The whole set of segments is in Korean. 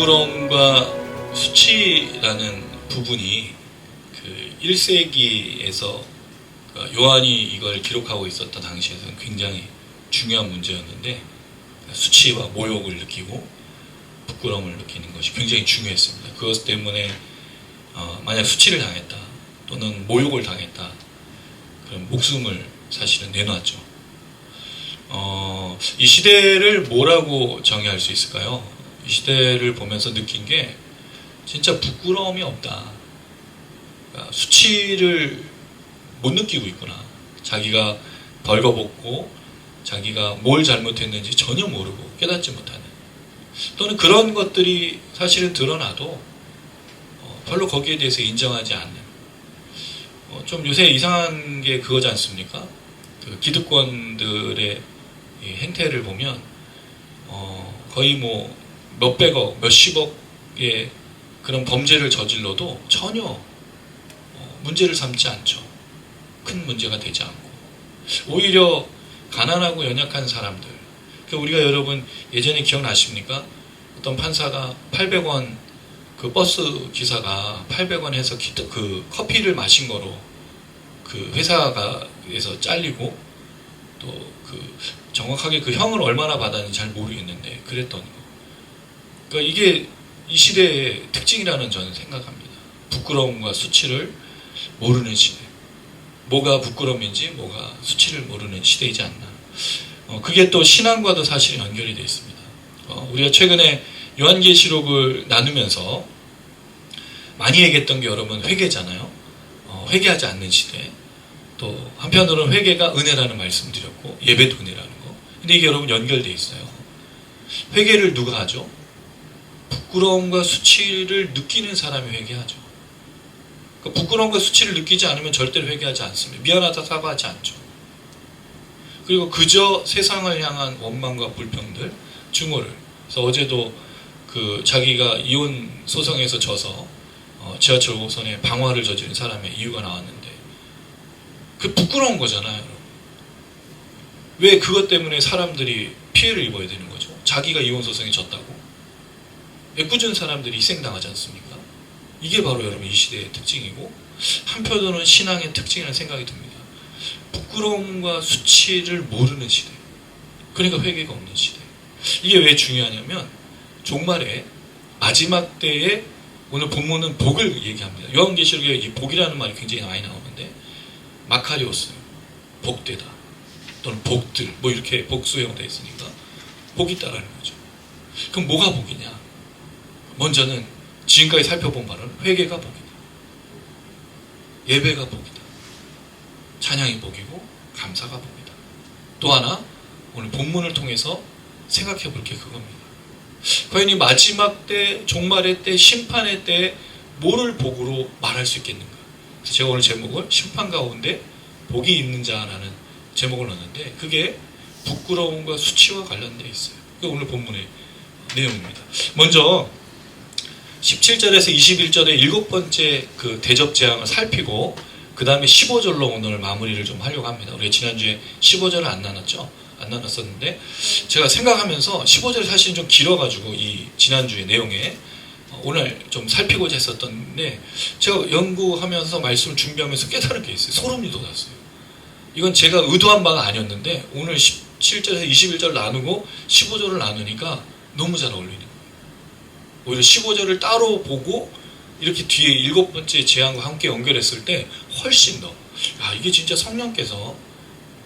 부끄러움과 수치라는 부분이 그 1세기에서 요한이 이걸 기록하고 있었던 당시에서는 굉장히 중요한 문제였는데, 수치와 모욕을 느끼고 부끄러움을 느끼는 것이 굉장히 중요했습니다. 그것 때문에 만약 수치를 당했다 또는 모욕을 당했다, 그럼 목숨을 사실은 내놨죠. 이 시대를 뭐라고 정의할 수 있을까요? 이 시대를 보면서 느낀 게 진짜 부끄러움이 없다. 그러니까 수치를 못 느끼고 있구나. 자기가 벌거벗고 자기가 뭘 잘못했는지 전혀 모르고 깨닫지 못하는, 또는 그런 것들이 사실은 드러나도 별로 거기에 대해서 인정하지 않는, 좀 요새 이상한 게 그거지 않습니까? 그 기득권들의 행태를 보면 거의 뭐 몇백억, 몇십억의 그런 범죄를 저질러도 전혀 문제를 삼지 않죠. 큰 문제가 되지 않고 오히려 가난하고 연약한 사람들, 우리가 여러분 예전에 기억나십니까? 어떤 판사가 800원, 그 버스 기사가 800원 해서 그 커피를 마신 거로 그 회사가에서 잘리고, 또 그 정확하게 그 형을 얼마나 받았는지 잘 모르겠는데 그랬던 거. 그러니까 이게 이 시대의 특징이라는 저는 생각합니다. 부끄러움과 수치를 모르는 시대. 뭐가 부끄러움인지 뭐가 수치를 모르는 시대이지 않나. 그게 또 신앙과도 사실 연결이 되어 있습니다. 우리가 최근에 요한계시록을 나누면서 많이 얘기했던 게 여러분 회개잖아요. 회개하지 않는 시대. 또 한편으로는 회개가 은혜라는 말씀 드렸고, 예배도 은혜라는 거. 근데 이게 여러분 연결되어 있어요. 회개를 누가 하죠? 부끄러움과 수치를 느끼는 사람이 회개하죠. 그러니까 부끄러움과 수치를 느끼지 않으면 절대로 회개하지 않습니다. 미안하다 사과하지 않죠. 그리고 그저 세상을 향한 원망과 불평들, 증오를. 그래서 어제도 그 자기가 이혼 소송에서 져서 지하철 5호선에 방화를 저지른 사람의 이유가 나왔는데, 그 부끄러운 거잖아요, 여러분. 왜 그것 때문에 사람들이 피해를 입어야 되는 거죠? 자기가 이혼 소송에 졌다고 애꿎은 사람들이 희생당하지 않습니까? 이게 바로 여러분 이 시대의 특징이고, 한편으로는 신앙의 특징이라는 생각이 듭니다. 부끄러움과 수치를 모르는 시대, 그러니까 회개가 없는 시대. 이게 왜 중요하냐면 종말에 마지막 때에, 오늘 본문은 복을 얘기합니다. 요한계시록에 이 복이라는 말이 굉장히 많이 나오는데, 마카리오스, 복되다 또는 복들, 뭐 이렇게 복수형 되어 있으니까 복이 있다라는 거죠. 그럼 뭐가 복이냐? 먼저는 지금까지 살펴본 바로는 회개가 복이다, 예배가 복이다, 찬양이 복이고 감사가 복이다. 또 하나 오늘 본문을 통해서 생각해 볼 게 그겁니다. 과연 이 마지막 때, 종말의 때, 심판의 때 뭐를 복으로 말할 수 있겠는가? 그래서 제가 오늘 제목을 심판 가운데 복이 있는 자라는 제목을 넣었는데, 그게 부끄러움과 수치와 관련되어 있어요. 그게 오늘 본문의 내용입니다. 먼저 17절에서 21절의 7번째 그 대접 재앙을 살피고, 그 다음에 15절로 오늘 마무리를 좀 하려고 합니다. 우리가 지난주에 15절을 안 나눴었는데, 제가 생각하면서 15절이 사실 좀 길어가지고 이 지난주의 내용에 오늘 좀 살피고자 했었던데, 제가 연구하면서 말씀을 준비하면서 깨달은 게 있어요. 소름이 돋았어요. 이건 제가 의도한 바가 아니었는데 오늘 17절에서 21절 나누고 15절을 나누니까 너무 잘 어울리는 거예요. 오히려 15절을 따로 보고 이렇게 뒤에 7번째 재앙과 함께 연결했을 때 훨씬 더, 이게 진짜 성령께서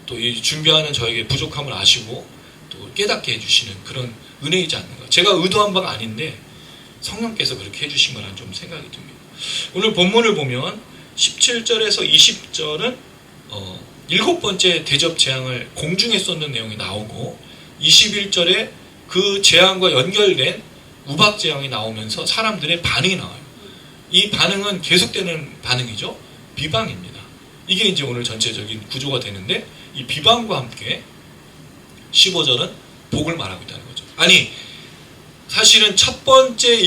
또 이 준비하는 저에게 부족함을 아시고 또 깨닫게 해주시는 그런 은혜이지 않는가. 제가 의도한 바가 아닌데 성령께서 그렇게 해주신 거라는 좀 생각이 듭니다. 오늘 본문을 보면 17절에서 20절은 7번째 대접 재앙을 공중에 쏟는 내용이 나오고, 21절에 그 재앙과 연결된 우박 재앙이 나오면서 사람들의 반응이 나와요. 이 반응은 계속되는 반응이죠. 비방입니다. 이게 이제 오늘 전체적인 구조가 되는데, 이 비방과 함께 15절은 복을 말하고 있다는 거죠. 아니, 사실은 첫 번째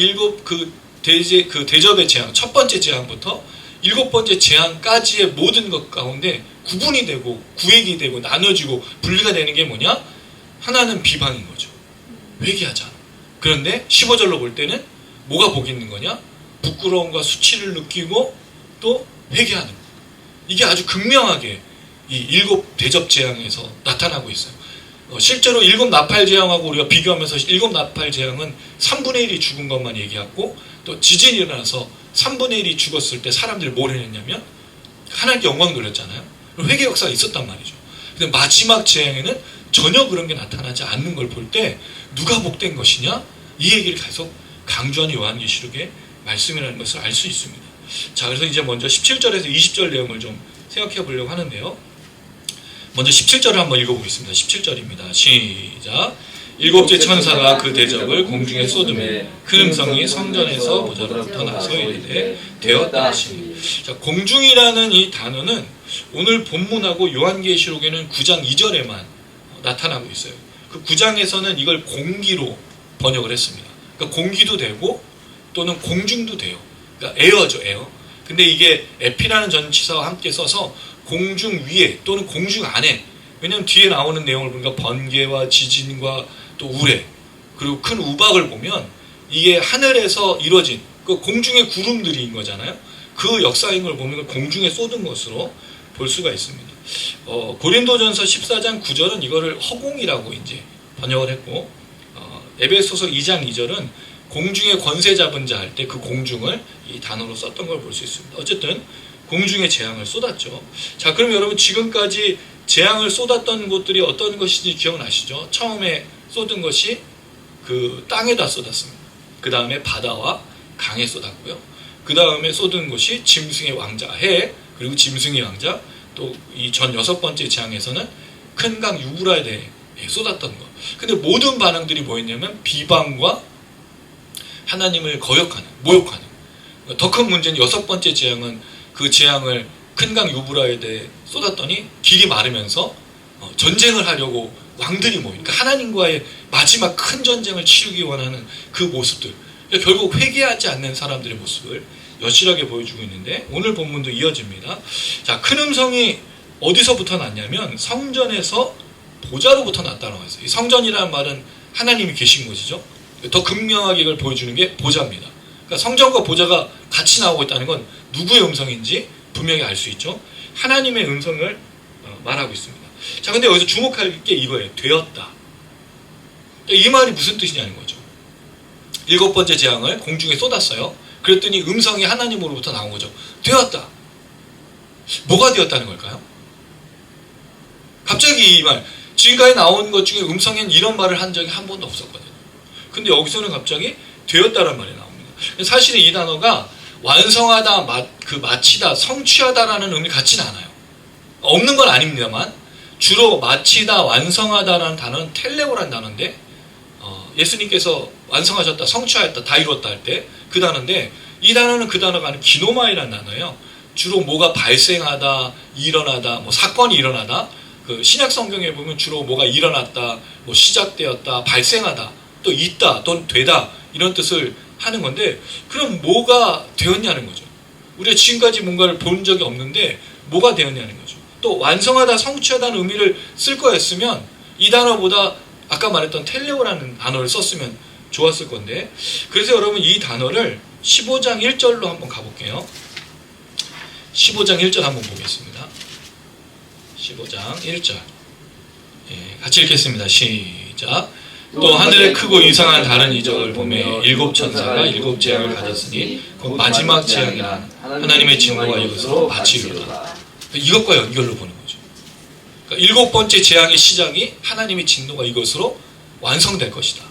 대접의 재앙, 첫 번째 재앙부터 7번째 재앙까지의 모든 것 가운데 구분이 되고 구획이 되고 나눠지고 분리가 되는 게 뭐냐? 하나는 비방인 거죠. 회개하자. 그런데 15절로 볼 때는 뭐가 복이 있는 거냐? 부끄러움과 수치를 느끼고 또 회개하는 거. 이게 아주 극명하게 이 일곱 대접 재앙에서 나타나고 있어요. 실제로 일곱 나팔 재앙하고 우리가 비교하면서 일곱 나팔 재앙은 3분의 1이 죽은 것만 얘기하고 또 지진이 일어나서 3분의 1이 죽었을 때 사람들이 뭘 해냈냐면 하나님께 영광 돌렸잖아요. 회개 역사가 있었단 말이죠. 근데 마지막 재앙에는 전혀 그런 게 나타나지 않는 걸 볼 때 누가 복된 것이냐? 이 얘기를 계속 강조하는 요한계시록의 말씀이라는 것을 알 수 있습니다. 자, 그래서 이제 먼저 17절에서 20절 내용을 좀 생각해 보려고 하는데요. 먼저 17절을 한번 읽어보겠습니다. 17절입니다. 시작. 일곱째 천사가 그 대접을 공중에 쏟으며 큰 음성이 성전에서 보좌로부터 나서 이르되 되었다 하시니. 자, 공중이라는 이 단어는 오늘 본문하고 요한계시록에는 9장 2절에만 나타나고 있어요. 그 9장에서는 이걸 공기로 번역을 했습니다. 그러니까 공기도 되고 또는 공중도 돼요. 그러니까 에어죠, 에어. 근데 이게 에피라는 전치사와 함께 써서 공중 위에 또는 공중 안에, 왜냐하면 뒤에 나오는 내용을 보니까 번개와 지진과 또 우레 그리고 큰 우박을 보면 이게 하늘에서 이루어진 그 공중의 구름들인 거잖아요. 그 역사인 걸 보면 공중에 쏟은 것으로 볼 수가 있습니다. 고린도전서 14장 9절은 이거를 허공이라고 이제 번역을 했고, 에베소서 2장 2절은 공중의 권세 잡은 자 할 때 그 공중을 이 단어로 썼던 걸 볼 수 있습니다. 어쨌든 공중의 재앙을 쏟았죠. 자, 그럼 여러분 지금까지 재앙을 쏟았던 곳들이 어떤 것인지 기억나시죠? 처음에 쏟은 것이 그 땅에다 쏟았습니다. 그 다음에 바다와 강에 쏟았고요. 그 다음에 쏟은 것이 짐승의 왕자 해, 그리고 짐승의 왕자, 또 이 전 6번째 재앙에서는 큰 강 유브라데에 쏟았던 것. 근데 모든 반응들이 뭐였냐면 비방과 하나님을 거역하는, 모욕하는. 더 큰 문제는 6번째 재앙은 그 재앙을 큰 강 유브라데에 쏟았더니 길이 마르면서 전쟁을 하려고 왕들이 모이니까 하나님과의 마지막 큰 전쟁을 치르기 원하는 그 모습들. 그러니까 결국 회개하지 않는 사람들의 모습을 여실하게 보여주고 있는데 오늘 본문도 이어집니다. 자, 큰 음성이 어디서부터 났냐면 성전에서 보좌로부터 났다고 했어요. 이 성전이라는 말은 하나님이 계신 곳이죠. 더 극명하게 이걸 보여주는 게 보좌입니다. 그러니까 성전과 보좌가 같이 나오고 있다는 건 누구의 음성인지 분명히 알 수 있죠. 하나님의 음성을 말하고 있습니다. 자, 근데 여기서 주목할 게 이거예요. 되었다. 이 말이 무슨 뜻이냐는 거죠. 7번째 재앙을 공중에 쏟았어요. 그랬더니 음성이 하나님으로부터 나온 거죠. 되었다. 뭐가 되었다는 걸까요? 갑자기 이 말, 지금까지 나온 것 중에 음성엔 이런 말을 한 적이 한 번도 없었거든요. 근데 여기서는 갑자기 되었다는 말이 나옵니다. 사실은 이 단어가 완성하다, 마치다, 성취하다라는 의미 같지는 않아요. 없는 건 아닙니다만 주로 마치다, 완성하다라는 단어는 텔레오라는 단어인데 예수님께서 완성하셨다, 성취하였다, 다 이루었다 할 때 그 단어인데 이 단어는 그 단어가 아니라 기노마이라는 단어예요. 주로 뭐가 발생하다, 일어나다, 뭐 사건이 일어나다. 그 신약 성경에 보면 주로 뭐가 일어났다, 뭐 시작되었다, 발생하다, 또 있다, 또는 되다 이런 뜻을 하는 건데 그럼 뭐가 되었냐는 거죠. 우리가 지금까지 뭔가를 본 적이 없는데 뭐가 되었냐는 거죠. 또 완성하다, 성취하다는 의미를 쓸 거였으면 이 단어보다 아까 말했던 텔레오라는 단어를 썼으면 좋았을 건데 그래서 여러분 이 단어를 15장 1절로 한번 가볼게요. 15장 1절 한번 보겠습니다. 15장 1절 같이 읽겠습니다. 시작. 또 하늘에 크고 이상한 다른 이적을 보며 7 천사가 7 재앙을 가졌으니 곧 마지막 재앙이란 하나님의 징후가 이것으로 마치리로다. 이것과 연결로 보는 거죠. 그러니까 7번째 재앙의 시작이 하나님의 진노가 이것으로 완성될 것이다.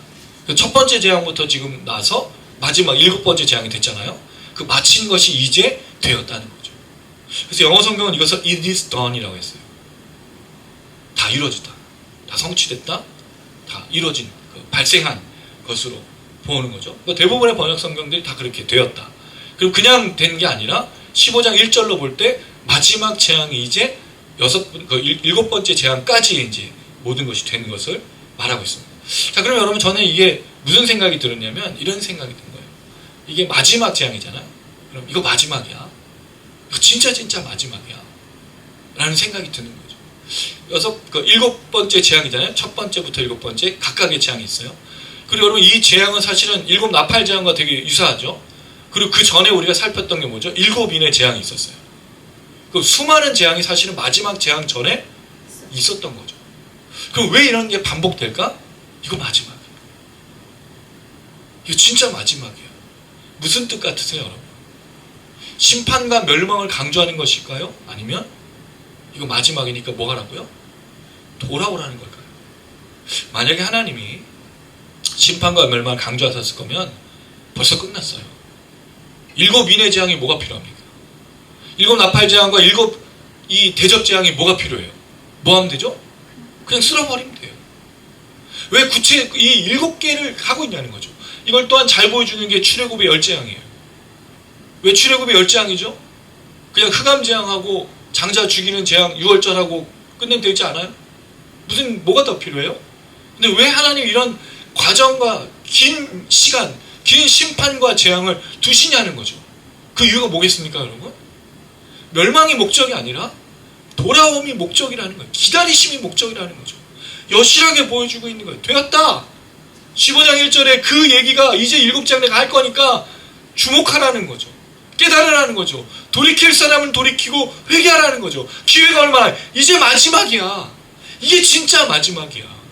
첫 번째 재앙부터 지금 나서 마지막 7번째 재앙이 됐잖아요. 그 마친 것이 이제 되었다는 거죠. 그래서 영어 성경은 이것을 it is done이라고 했어요. 다 이루어졌다. 다 성취됐다. 다 이루어진, 발생한 것으로 보는 거죠. 그러니까 대부분의 번역 성경들이 다 그렇게 되었다. 그리고 그냥 된 게 아니라 15장 1절로 볼 때 마지막 재앙이 이제 7번째 재앙까지 이제 모든 것이 된 것을 말하고 있습니다. 자, 그럼 여러분 저는 이게 무슨 생각이 들었냐면 이런 생각이 든 거예요. 이게 마지막 재앙이잖아요. 그럼 이거 마지막이야. 이거 진짜 마지막이야. 라는 생각이 드는 거죠. 7번째 재앙이잖아요. 첫 번째부터 7번째 각각의 재앙이 있어요. 그리고 여러분 이 재앙은 사실은 일곱 나팔 재앙과 되게 유사하죠. 그리고 그 전에 우리가 살폈던 게 뭐죠? 일곱 인의 재앙이 있었어요. 그 수많은 재앙이 사실은 마지막 재앙 전에 있었던 거죠. 그럼 왜 이런 게 반복될까? 이거 마지막이에요. 이거 진짜 마지막이에요. 무슨 뜻 같으세요, 여러분? 심판과 멸망을 강조하는 것일까요? 아니면 이거 마지막이니까 뭐 하라고요? 돌아오라는 걸까요? 만약에 하나님이 심판과 멸망을 강조하셨을 거면 벌써 끝났어요. 일곱 인의 재앙이 뭐가 필요합니까? 일곱 나팔 재앙과 일곱 이 대접 재앙이 뭐가 필요해요? 뭐 하면 되죠? 그냥 쓸어버리면 돼요. 왜 구체 이 일곱 개를 하고 있냐는 거죠. 이걸 또한 잘 보여주는 게 출애굽의 열 재앙이에요. 왜 출애굽의 열 재앙이죠? 그냥 흑암 재앙하고 장자 죽이는 재앙 유월절하고 끝내면 되지 않아요? 무슨 뭐가 더 필요해요? 근데 왜 하나님 이런 과정과 긴 시간, 긴 심판과 재앙을 두시냐는 거죠. 그 이유가 뭐겠습니까, 여러분? 멸망이 목적이 아니라 돌아옴이 목적이라는 거예요. 기다리심이 목적이라는 거죠. 여실하게 보여주고 있는 거예요. 되었다. 15장 1절에 그 얘기가 이제 7장 내가 할 거니까 주목하라는 거죠. 깨달으라는 거죠. 돌이킬 사람은 돌이키고 회개하라는 거죠. 기회가 얼마나 이제 마지막이야. 이게 진짜 마지막이야.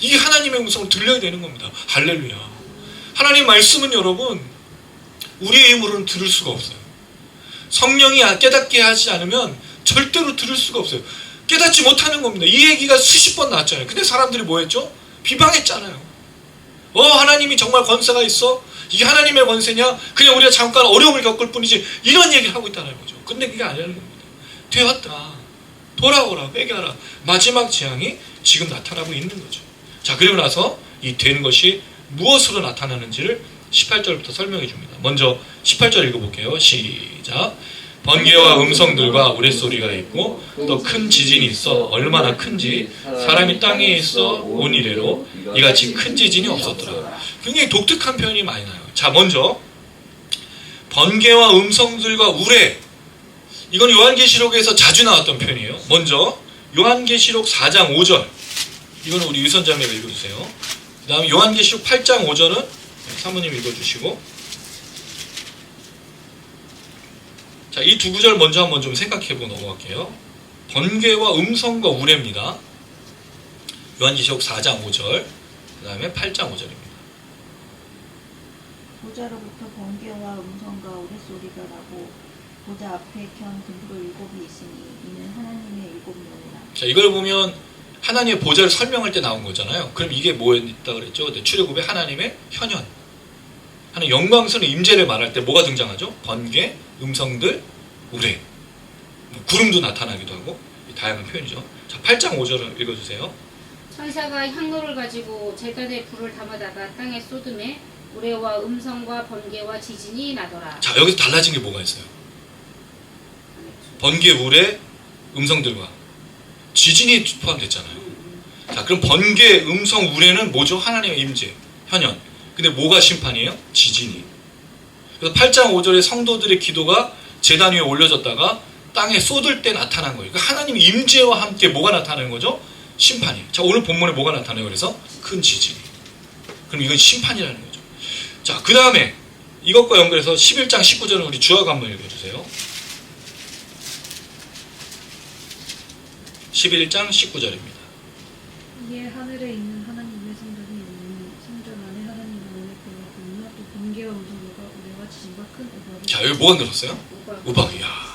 이게 하나님의 음성을 들려야 되는 겁니다. 할렐루야. 하나님 말씀은 여러분 우리의 힘으로는 들을 수가 없어요. 성령이 깨닫게 하지 않으면 절대로 들을 수가 없어요. 깨닫지 못하는 겁니다. 이 얘기가 수십 번 나왔잖아요. 근데 사람들이 뭐 했죠? 비방했잖아요. 하나님이 정말 권세가 있어? 이게 하나님의 권세냐? 그냥 우리가 잠깐 어려움을 겪을 뿐이지 이런 얘기를 하고 있다는 거죠. 근데 그게 아니라는 겁니다. 되었다. 돌아오라. 회개하라. 마지막 재앙이 지금 나타나고 있는 거죠. 자, 그리고 나서 이 된 것이 무엇으로 나타나는지를 18절부터 설명해 줍니다. 먼저 18절 읽어볼게요. 시작. 번개와 음성들과 우레소리가 있고 또 큰 지진이 있어 얼마나 큰지 사람이 땅에 있어 온 이래로 이같이 큰 지진이 없었더라. 굉장히 독특한 표현이 많이 나요. 자, 먼저 번개와 음성들과 우레, 이건 요한계시록에서 자주 나왔던 표현이에요. 먼저 요한계시록 4장 5절, 이거는 우리 유선자매가 읽어주세요. 그 다음에 요한계시록 8장 5절은 사모님 읽어주시고, 자, 이 두 구절 먼저 한번 좀 생각해보고 넘어갈게요. 번개와 음성과 우레입니다. 요한계시록 4장 5절, 그 다음에 8장 5절입니다. 보좌로부터 번개와 음성과 우레소리가 나고 보좌 앞에 켠 등불 7이 있으니 이는 하나님의 7명이라. 자, 이걸 보면 하나님의 보좌를 설명할 때 나온 거잖아요. 그럼 이게 뭐였다 그랬죠? 출애굽의 하나님의 현현, 하나님 영광스러운 임재를 말할 때 뭐가 등장하죠? 번개, 음성들, 우레, 구름도 나타나기도 하고 다양한 표현이죠. 자, 8장 5절을 읽어주세요. 천사가 향로를 가지고 제단에 불을 담아다가 땅에 쏟음에 우레와 음성과 번개와 지진이 나더라. 자, 여기서 달라진 게 뭐가 있어요? 번개, 우레, 음성들과 지진이 포함됐잖아요. 자, 그럼 번개, 음성, 우레는 뭐죠? 하나님의 임재, 현현. 근데 뭐가 심판이에요? 지진이. 그래서 8장 5절에 성도들의 기도가 제단 위에 올려졌다가 땅에 쏟을 때 나타난 거예요. 그러니까 하나님의 임재와 함께 뭐가 나타나는 거죠? 심판이. 자, 오늘 본문에 뭐가 나타나요? 그래서 큰 지진이. 그럼 이건 심판이라는 거죠. 자, 그 다음에 이것과 연결해서 11장 19절은 우리 주아가 한번 읽어주세요. 11장 19절입니다. 이에 하늘에 있는 하나님의 성전이 있는 성전 안에 하나님의 은혜 보였거니와 또 번개와 음성과 우레와 지진과 큰 우박이. 자, 여기 뭐가 늘었어요? 우박이야.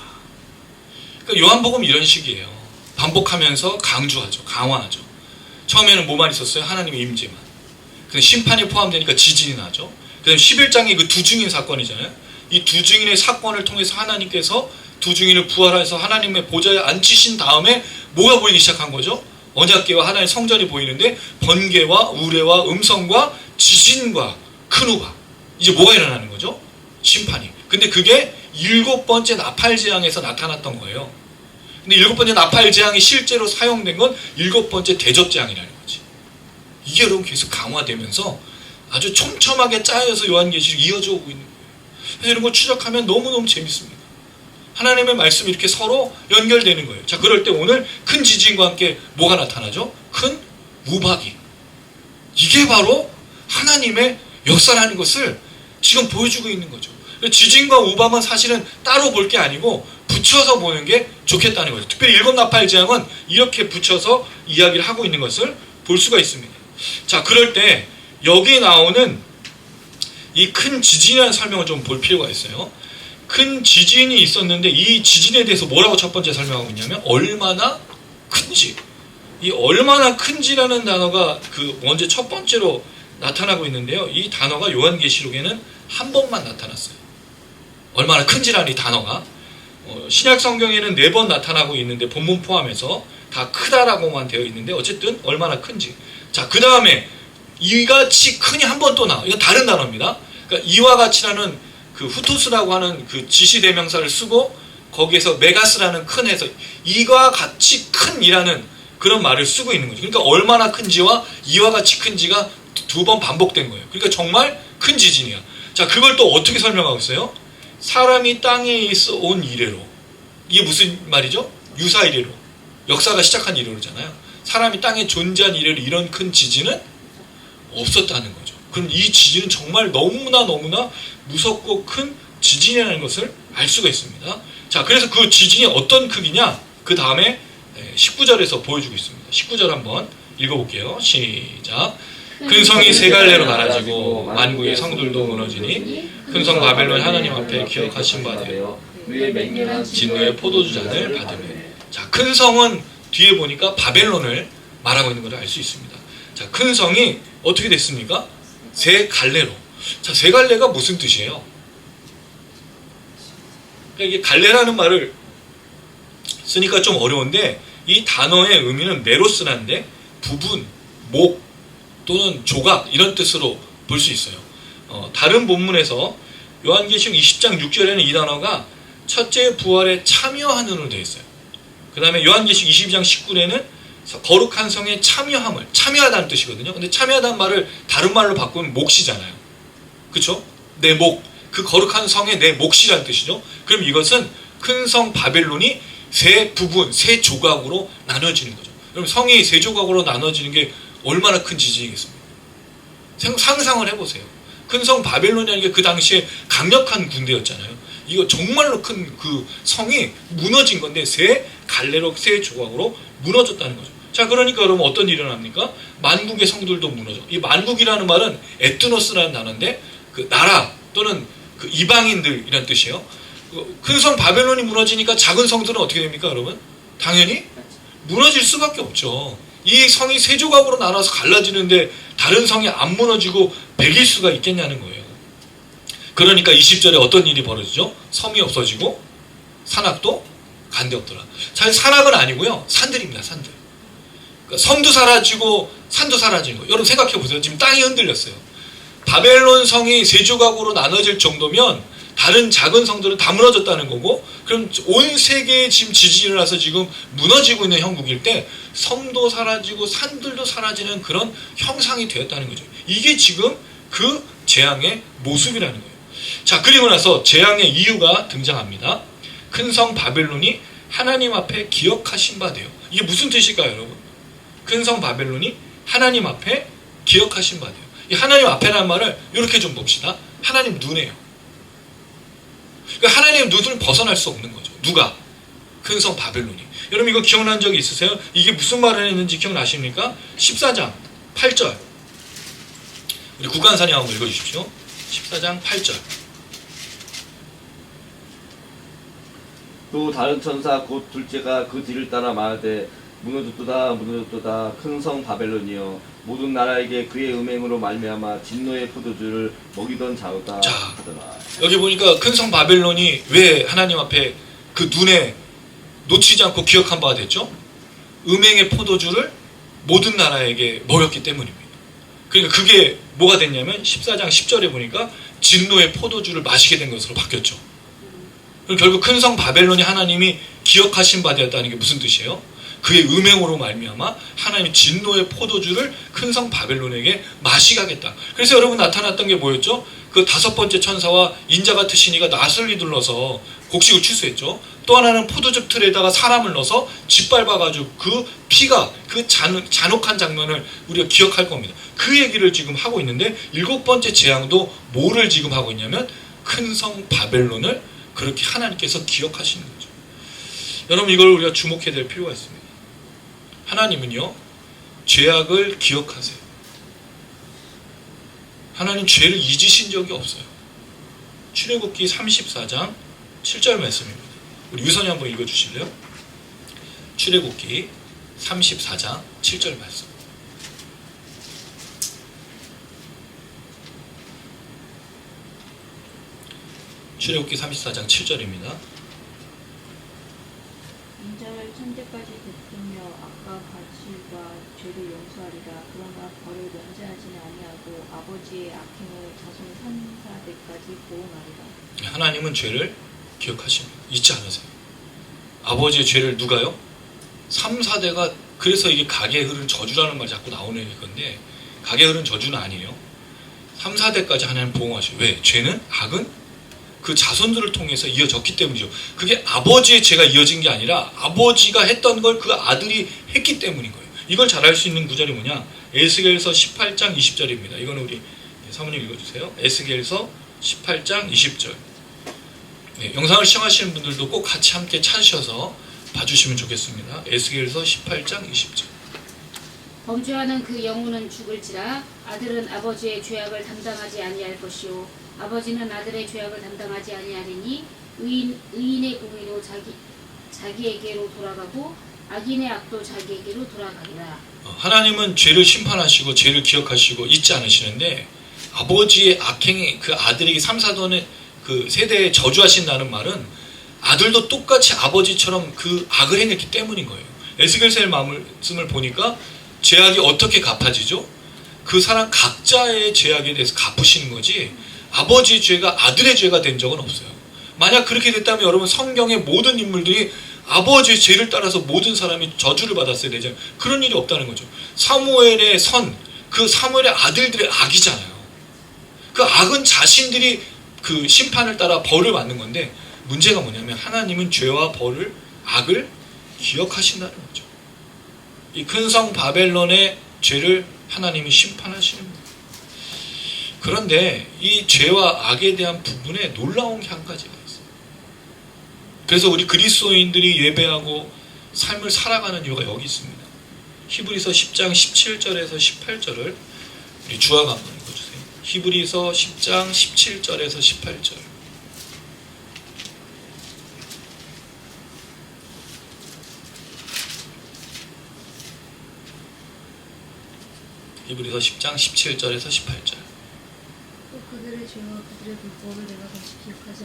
그러니까 요한복음 이런 식이에요. 반복하면서 강조하죠. 강화하죠. 처음에는 뭐만 있었어요? 하나님의 임재만. 근데 심판이 포함되니까 지진이 나죠. 그 다음에 11장이 그 두 증인 사건이잖아요. 이 두 증인의 사건을 통해서 하나님께서 두 증인을 부활해서 하나님의 보좌에 앉히신 다음에 뭐가 보이기 시작한 거죠? 언약궤와 하나님의 성전이 보이는데 번개와 우레와 음성과 지진과 큰 우박. 이제 뭐가 일어나는 거죠? 심판이. 근데 그게 7번째 나팔 재앙에서 나타났던 거예요. 근데 7번째 나팔 재앙이 실제로 사용된 건 7번째 대접 재앙이라는 거지. 이게 여러분 계속 강화되면서 아주 촘촘하게 짜여서 요한계시록이 이어져 오고 있는 거예요. 그래서 이런 걸 추적하면 너무너무 재밌습니다. 하나님의 말씀이 이렇게 서로 연결되는 거예요. 자, 그럴 때 오늘 큰 지진과 함께 뭐가 나타나죠? 큰 우박이. 이게 바로 하나님의 역사라는 것을 지금 보여주고 있는 거죠. 지진과 우박은 사실은 따로 볼 게 아니고 붙여서 보는 게 좋겠다는 거죠. 특별히 일곱 나팔 재앙은 이렇게 붙여서 이야기를 하고 있는 것을 볼 수가 있습니다. 자, 그럴 때 여기 나오는 이 큰 지진이라는 설명을 좀 볼 필요가 있어요. 큰 지진이 있었는데 이 지진에 대해서 뭐라고 첫 번째 설명하고 있냐면 얼마나 큰지. 이 얼마나 큰지라는 단어가 그 먼저 첫 번째로 나타나고 있는데요. 이 단어가 요한계시록에는 한 번만 나타났어요. 얼마나 큰지라는 이 단어가 신약 성경에는 4번 나타나고 있는데 본문 포함해서 다 크다라고만 되어 있는데 어쨌든 얼마나 큰지. 자, 그 다음에 이같이 크니 한 번 또 나와. 이건 다른 단어입니다. 그러니까 이와 같이라는 그 후토스라고 하는 그 지시대명사를 쓰고 거기에서 메가스라는 큰 해서 이와 같이 큰이라는 그런 말을 쓰고 있는 거죠. 그러니까 얼마나 큰지와 이와 같이 큰지가 2번 반복된 거예요. 그러니까 정말 큰 지진이야. 자, 그걸 또 어떻게 설명하고 있어요? 사람이 땅에 있어 온 이래로. 이게 무슨 말이죠? 유사 이래로. 역사가 시작한 이래로잖아요. 사람이 땅에 존재한 이래로 이런 큰 지진은 없었다는 거죠. 그럼 이 지진은 정말 너무나 무섭고 큰 지진이라는 것을 알 수가 있습니다. 자, 그래서 그 지진이 어떤 크기냐? 그 다음에 19절에서 보여주고 있습니다. 19절 한번 읽어볼게요. 시작. 큰 성이 세 갈래로 갈라지고 만국의 성들도 무너지니 큰 성 바벨론 하나님 앞에 기억하신 바 되어 진노의 포도주 잔을 받으며. 자, 큰 성은 뒤에 보니까 바벨론을 말하고 있는 것을 알 수 있습니다. 자, 큰 성이 어떻게 됐습니까? 세 갈래로. 자, 세 갈래가 무슨 뜻이에요? 그러니까 이게 갈래라는 말을 쓰니까 좀 어려운데 이 단어의 의미는 메로스라는데 부분, 목 또는 조각 이런 뜻으로 볼 수 있어요. 다른 본문에서 요한계시록 20장 6절에는 이 단어가 첫째 부활에 참여하는으로 되어 있어요. 그 다음에 요한계시록 22장 19절에는 거룩한 성에 참여하다는 뜻이거든요. 근데 참여하다는 말을 다른 말로 바꾸면 몫이잖아요. 그쵸? 내 목, 그 거룩한 성에 내 몫이라는 뜻이죠. 그럼 이것은 큰 성 바벨론이 세 부분, 세 조각으로 나눠지는 거죠. 그럼 성이 세 조각으로 나눠지는 게 얼마나 큰 지진이겠습니까? 상상을 해보세요. 큰 성 바벨론이라는 게 그 당시에 강력한 군대였잖아요. 이거 정말로 큰 그 성이 무너진 건데 세 갈래로 세 조각으로 무너졌다는 거죠. 자, 그러니까 그러면 어떤 일이 일어납니까? 만국의 성들도 무너져. 이 만국이라는 말은 에트노스라는 단어인데 그 나라 또는 그 이방인들이라는 뜻이에요. 큰 성 바벨론이 무너지니까 작은 성들은 어떻게 됩니까, 여러분? 당연히 무너질 수밖에 없죠. 이 성이 세 조각으로 나눠서 갈라지는데 다른 성이 안 무너지고 배길 수가 있겠냐는 거예요. 그러니까 20절에 어떤 일이 벌어지죠? 섬이 없어지고 산악도 간데 없더라. 사실 산악은 아니고요. 산들입니다. 산들. 그러니까 섬도 사라지고 산도 사라지는 거예요. 여러분 생각해 보세요. 지금 땅이 흔들렸어요. 바벨론 성이 세 조각으로 나눠질 정도면 다른 작은 성들은 다 무너졌다는 거고, 그럼 온 세계에 지금 지진이 일어나서 지금 무너지고 있는 형국일 때 섬도 사라지고 산들도 사라지는 그런 형상이 되었다는 거죠. 이게 지금 그 재앙의 모습이라는 거예요. 자, 그리고 나서 재앙의 이유가 등장합니다. 큰 성 바벨론이 하나님 앞에 기억하신 바 돼요. 이게 무슨 뜻일까요, 여러분? 큰 성 바벨론이 하나님 앞에 기억하신 바 돼요. 이 하나님 앞에라는 말을 이렇게 좀 봅시다. 하나님 눈에요. 그러니까 하나님의 눈을 벗어날 수 없는 거죠. 누가? 큰 성 바벨론이. 여러분 이거 기억난 적이 있으세요? 이게 무슨 말을 했는지 기억나십니까? 14장 8절. 우리 구간사님 한번 읽어주십시오. 14장 8절. 또 다른 천사 곧 둘째가 그 뒤를 따라 말하되 무너졌도다 큰 성 바벨론이여 모든 나라에게 그의 음행으로 말미암아 진노의 포도주를 먹이던 자로다 하더라. 여기 보니까 큰 성 바벨론이 왜 하나님 앞에 그 눈에 놓치지 않고 기억한 바가 됐죠? 음행의 포도주를 모든 나라에게 먹였기 때문입니다. 그러니까 그게 뭐가 됐냐면 14장 10절에 보니까 진노의 포도주를 마시게 된 것으로 바뀌었죠. 그럼 결국 큰 성 바벨론이 하나님이 기억하신 바 되었다는 게 무슨 뜻이에요? 그의 음행으로 말미암아 하나님이 진노의 포도주를 큰 성 바벨론에게 마시게 하겠다. 그래서 여러분 나타났던 게 뭐였죠? 그 5번째 천사와 인자 같은 신이가 낫을 휘둘러서 곡식을 취수했죠. 또 하나는 포도즙 틀에다가 사람을 넣어서 짓밟아가지고 그 피가 그 잔혹한 장면을 우리가 기억할 겁니다. 그 얘기를 지금 하고 있는데 7번째 재앙도 뭐를 지금 하고 있냐면 큰 성 바벨론을 그렇게 하나님께서 기억하시는 거죠. 여러분 이걸 우리가 주목해야 될 필요가 있습니다. 하나님은요 죄악을 기억하세요. 하나님 죄를 잊으신 적이 없어요. 출애굽기 34장 7절 말씀입니다. 우리 유선이 한번 읽어주실래요? 출애굽기 34장 7절 말씀. 출애굽기 34장 7절입니다. 인자를 천대까지 베풀며 악과 가치와 죄를 용서하리라. 그러나 벌을 면제하지는 아니하고 아버지의 악행을 자손 3, 4대까지 보응하리라. 하나님은 죄를 기억하십니다. 잊지 않으세요. 아버지의 죄를 누가요? 3, 4대가 그래서 이게 각에 흐른 저주라는 말이 자꾸 나오는 건데 각에 흐른 저주는 아니에요. 3, 4대까지 하나님 보응하셔요. 왜? 죄는 악은 그 자손들을 통해서 이어졌기 때문이죠. 그게 아버지의 죄가 이어진 게 아니라 아버지가 했던 걸 그 아들이 했기 때문인 거예요. 이걸 잘 알 수 있는 구절이 뭐냐? 에스겔서 18장 20절입니다. 이거는 우리 사모님 읽어주세요. 에스겔서 18장 20절. 네, 영상을 시청하시는 분들도 꼭 같이 함께 찾으셔서 봐주시면 좋겠습니다. 에스겔서 18장 20절. 범죄하는 그 영혼은 죽을지라. 아들은 아버지의 죄악을 담당하지 아니할 것이요 아버지는 아들의 죄악을 담당하지 아니하리니 의인의 공의로 자기에게로 돌아가고 악인의 악도 자기에게로 돌아가리라. 하나님은 죄를 심판하시고 죄를 기억하시고 잊지 않으시는데 아버지의 악행이 그 아들에게 3, 4돈의 그 세대에 저주하신다는 말은 아들도 똑같이 아버지처럼 그 악을 행했기 때문인 거예요. 에스겔서의 말씀을 보니까 죄악이 어떻게 갚아지죠? 그 사람 각자의 죄악에 대해서 갚으시는 거지 아버지의 죄가 아들의 죄가 된 적은 없어요. 만약 그렇게 됐다면 여러분 성경의 모든 인물들이 아버지의 죄를 따라서 모든 사람이 저주를 받았어야 되잖아요. 그런 일이 없다는 거죠. 사무엘의 선, 그 사무엘의 아들들의 악이잖아요. 그 악은 자신들이 그 심판을 따라 벌을 받는 건데 문제가 뭐냐면 하나님은 죄와 벌을 악을 기억하신다는 거죠. 이 큰 성 바벨론의 죄를 하나님이 심판하시는 거예요. 그런데 이 죄와 악에 대한 부분에 놀라운 게 한 가지가 있어요. 그래서 우리 그리스도인들이 예배하고 삶을 살아가는 이유가 여기 있습니다. 히브리서 10장 17절에서 18절을 우리 주아가 한번 읽어주세요. 히브리서 10장 17절에서 18절. 히브리서 10장 17절에서 18절. 또 그들의 죄와 그들의 불법을 내가 다시 기억하지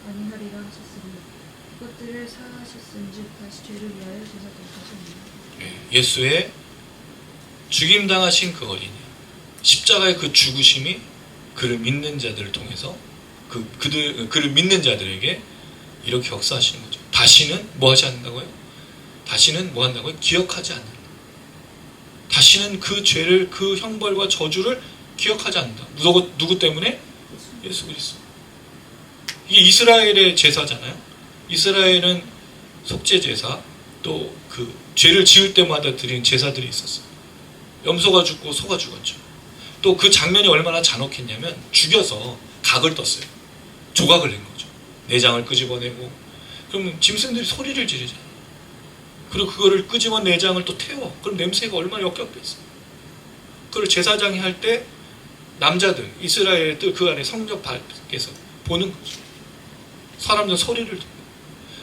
아니하리라 하셨으니 그것들을 사하셨은즉 다시 죄를 위하여 제사도 하셨느니라. 예수의 죽임당하신 그 어린이 십자가의 그 죽으심이 그를 믿는 자들을 통해서 그를 믿는 자들에게 이렇게 역사하시는 거죠. 다시는 뭐 하지 않는다고요? 다시는 뭐 한다고요? 기억하지 않는다. 다시는 그 죄를 그 형벌과 저주를 기억하지 않는다. 누구 때문에? 예수 그리스도. 이게 이스라엘의 제사잖아요. 이스라엘은 속죄 제사 또 그 죄를 지을 때마다 드리는 제사들이 있었어요. 염소가 죽고 소가 죽었죠. 또 그 장면이 얼마나 잔혹했냐면 죽여서 각을 떴어요. 조각을 낸 거죠. 내장을 끄집어내고 그러면 짐승들이 소리를 지르잖아요. 그리고 그거를 끄집어낸 내장을 또 태워. 그럼 냄새가 얼마나 역겹겠어요. 그걸 제사장이 할 때 남자들 이스라엘들 그 안에 성벽 밖에서 보는 거죠. 사람들 소리를 듣고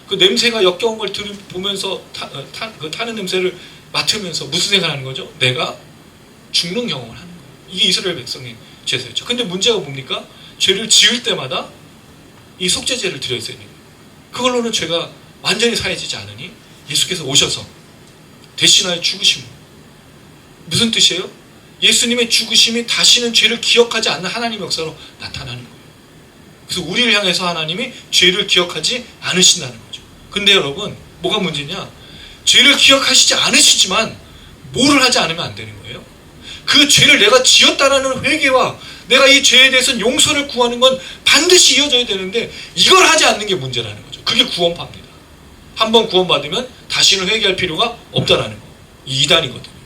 그 냄새가 역겨운 걸 보면서 타는 냄새를 맡으면서 무슨 생각을 하는 거죠? 내가 죽는 경험을 하는 거예요. 이게 이스라엘 백성의 제사였죠. 근데 문제가 뭡니까? 죄를 지을 때마다 이 속죄제를 드려야 되는 거예요. 그걸로는 죄가 완전히 사해지지 않으니 예수께서 오셔서 대신하여 죽으심으로 무슨 뜻이에요? 예수님의 죽으심이 다시는 죄를 기억하지 않는 하나님의 역사로 나타나는 거예요. 그래서 우리를 향해서 하나님이 죄를 기억하지 않으신다는 거죠. 근데 여러분 뭐가 문제냐? 죄를 기억하시지 않으시지만 뭐를 하지 않으면 안 되는 거예요? 그 죄를 내가 지었다라는 회개와 내가 이 죄에 대해서는 용서를 구하는 건 반드시 이어져야 되는데 이걸 하지 않는 게 문제라는 거죠. 그게 구원파입니다. 한번 구원받으면 다시는 회개할 필요가 없다라는 거. 이 이단이거든요.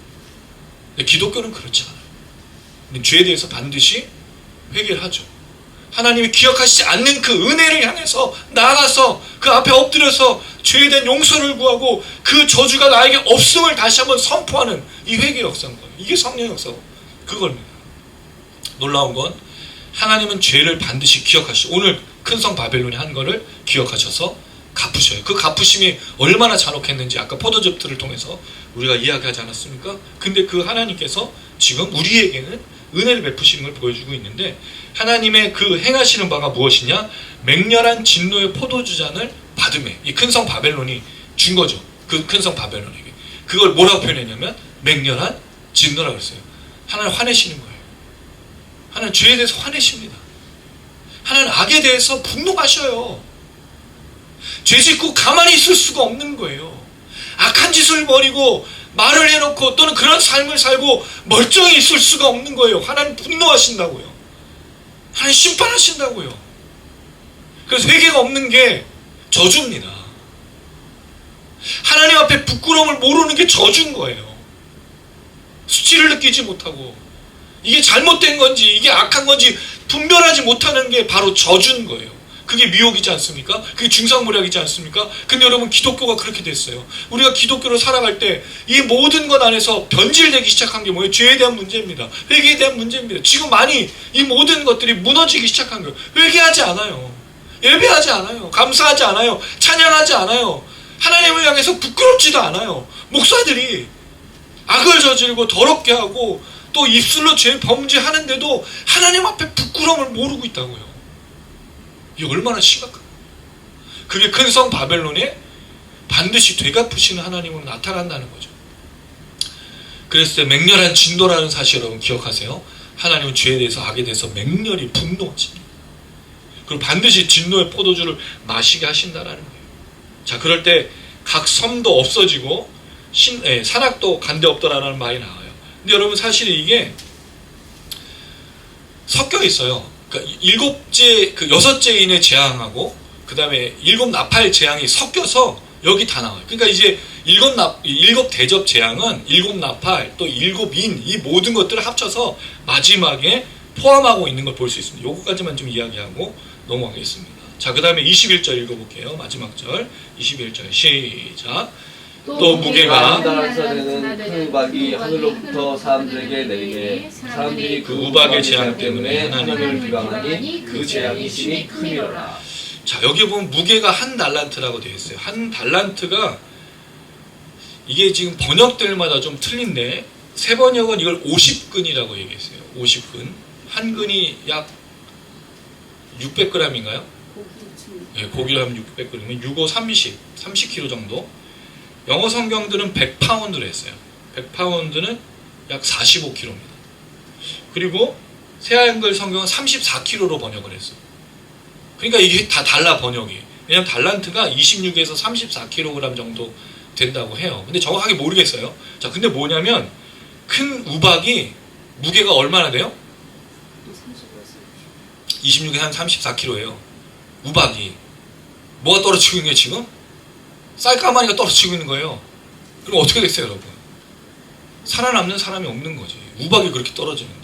근데 기독교는 그렇지 않아요. 근데 죄에 대해서 반드시 회개를 하죠. 하나님이 기억하시지 않는 그 은혜를 향해서 나아가서 그 앞에 엎드려서 죄에 대한 용서를 구하고 그 저주가 나에게 없음을 다시 한번 선포하는 이 회개 역사인 거예요. 이게 성령 역사고 그겁니다. 놀라운 건 하나님은 죄를 반드시 기억하시고 오늘 큰 성 바벨론이 한 거를 기억하셔서 갚으셔요. 그 갚으심이 얼마나 잔혹했는지 아까 포도즙들을 통해서 우리가 이야기하지 않았습니까? 근데 그 하나님께서 지금 우리에게는 은혜를 베푸시는 걸 보여주고 있는데 하나님의 그 행하시는 바가 무엇이냐? 맹렬한 진노의 포도주잔을 받음에 이 큰 성 바벨론이 준 거죠. 그 큰 성 바벨론에게. 그걸 뭐라고 표현했냐면 맹렬한 진노라고 했어요. 하나님 화내시는 거예요. 하나님 죄에 대해서 화내십니다. 하나님 악에 대해서 분노하셔요. 죄 짓고 가만히 있을 수가 없는 거예요. 악한 짓을 벌이고 말을 해놓고 또는 그런 삶을 살고 멀쩡히 있을 수가 없는 거예요. 하나님 분노하신다고요. 하나님 심판하신다고요. 그래서 회개가 없는 게 저주입니다. 하나님 앞에 부끄러움을 모르는 게 저주인 거예요. 수치를 느끼지 못하고 이게 잘못된 건지 이게 악한 건지 분별하지 못하는 게 바로 저주인 거예요. 그게 미혹이지 않습니까? 그게 중상모략이지 않습니까? 근데 여러분 기독교가 그렇게 됐어요. 우리가 기독교로 살아갈 때 이 모든 것 안에서 변질되기 시작한 게 뭐예요? 죄에 대한 문제입니다. 회개에 대한 문제입니다. 지금 많이 이 모든 것들이 무너지기 시작한 거예요. 회개하지 않아요. 예배하지 않아요. 감사하지 않아요. 찬양하지 않아요. 하나님을 향해서 부끄럽지도 않아요. 목사들이 악을 저지르고 더럽게 하고 또 입술로 죄 범죄하는데도 하나님 앞에 부끄러움을 모르고 있다고요. 이게 얼마나 심각한 그게 큰 성 바벨론에 반드시 되갚으시는 하나님으로 나타난다는 거죠. 그랬을 때 맹렬한 진노라는 사실 여러분 기억하세요. 하나님은 죄에 대해서 악에 대해서 맹렬히 분노하십니다. 그리고 반드시 진노의 포도주를 마시게 하신다라는 거예요. 자, 그럴 때 각 섬도 없어지고 산악도 간데 없더라라는 말이 나와요. 근데 여러분 사실 이게 섞여 있어요. 그러니까 여섯째 인의 재앙하고 그 다음에 일곱 나팔 재앙이 섞여서 여기 다 나와요. 그러니까 이제 일곱 대접 재앙은 일곱 나팔 또 일곱 인 이 모든 것들을 합쳐서 마지막에 포함하고 있는 걸 볼 수 있습니다. 요거까지만 좀 이야기하고 넘어가겠습니다. 자, 그 다음에 21절 읽어볼게요. 마지막 절 21절 시작. 또 무게가 달란트나 되는 큰 우박이 하늘로부터 사람들에게 내리게 사람들이 그 우박의 재앙 때문에 하나님을 비방하니 그 재앙이 심히 크니라. 자, 여기 보면 무게가 한 달란트라고 되어 있어요. 한 달란트가 이게 지금 번역들마다 좀 틀린데 세 번역은 이걸 50근이라고 얘기했어요. 50근. 한 근이 약 600g인가요? 네, 고기를 하면 600g이면 6, 5, 30kg 정도. 영어 성경들은 100파운드를 했어요. 100파운드는 약 45kg입니다. 그리고 새한글 성경은 34kg로 번역을 했어요. 그러니까 이게 다 달라 번역이. 왜냐면 달란트가 26에서 34kg 정도 된다고 해요. 근데 정확하게 모르겠어요. 자, 근데 뭐냐면 큰 우박이 무게가 얼마나 돼요? 26에서 한 34kg예요. 우박이. 뭐가 떨어지고 있는 게 지금? 쌀가마니가 떨어지고 있는 거예요. 그럼 어떻게 됐어요, 여러분? 살아남는 사람이 없는 거지. 우박이 그렇게 떨어지는데.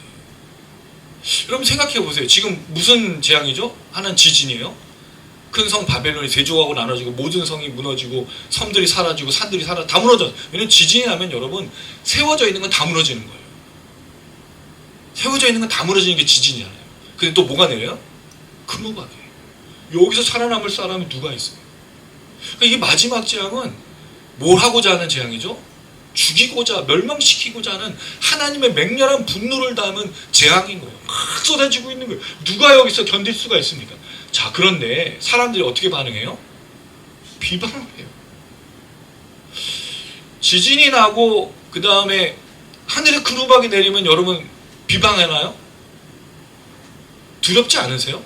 여러분 생각해 보세요. 지금 무슨 재앙이죠? 하나는 지진이에요. 큰 성 바벨론이 세조각으로 나눠지고 모든 성이 무너지고 섬들이 사라지고 산들이 다 무너져. 왜냐면 지진이 나면 여러분 세워져 있는 건 다 무너지는 거예요. 세워져 있는 건 다 무너지는 게 지진이잖아요. 근데 또 뭐가 내려요? 큰 우박이에요. 여기서 살아남을 사람이 누가 있어요? 그러니까 이게 마지막 재앙은 뭘 하고자 하는 재앙이죠? 죽이고자 멸망시키고자 하는 하나님의 맹렬한 분노를 담은 재앙인 거예요. 막 쏟아지고 있는 거예요. 누가 여기서 견딜 수가 있습니까? 자, 그런데 사람들이 어떻게 반응해요? 비방을 해요. 지진이 나고 그 다음에 하늘에 큰 우박이 내리면 여러분 비방하나요? 두렵지 않으세요?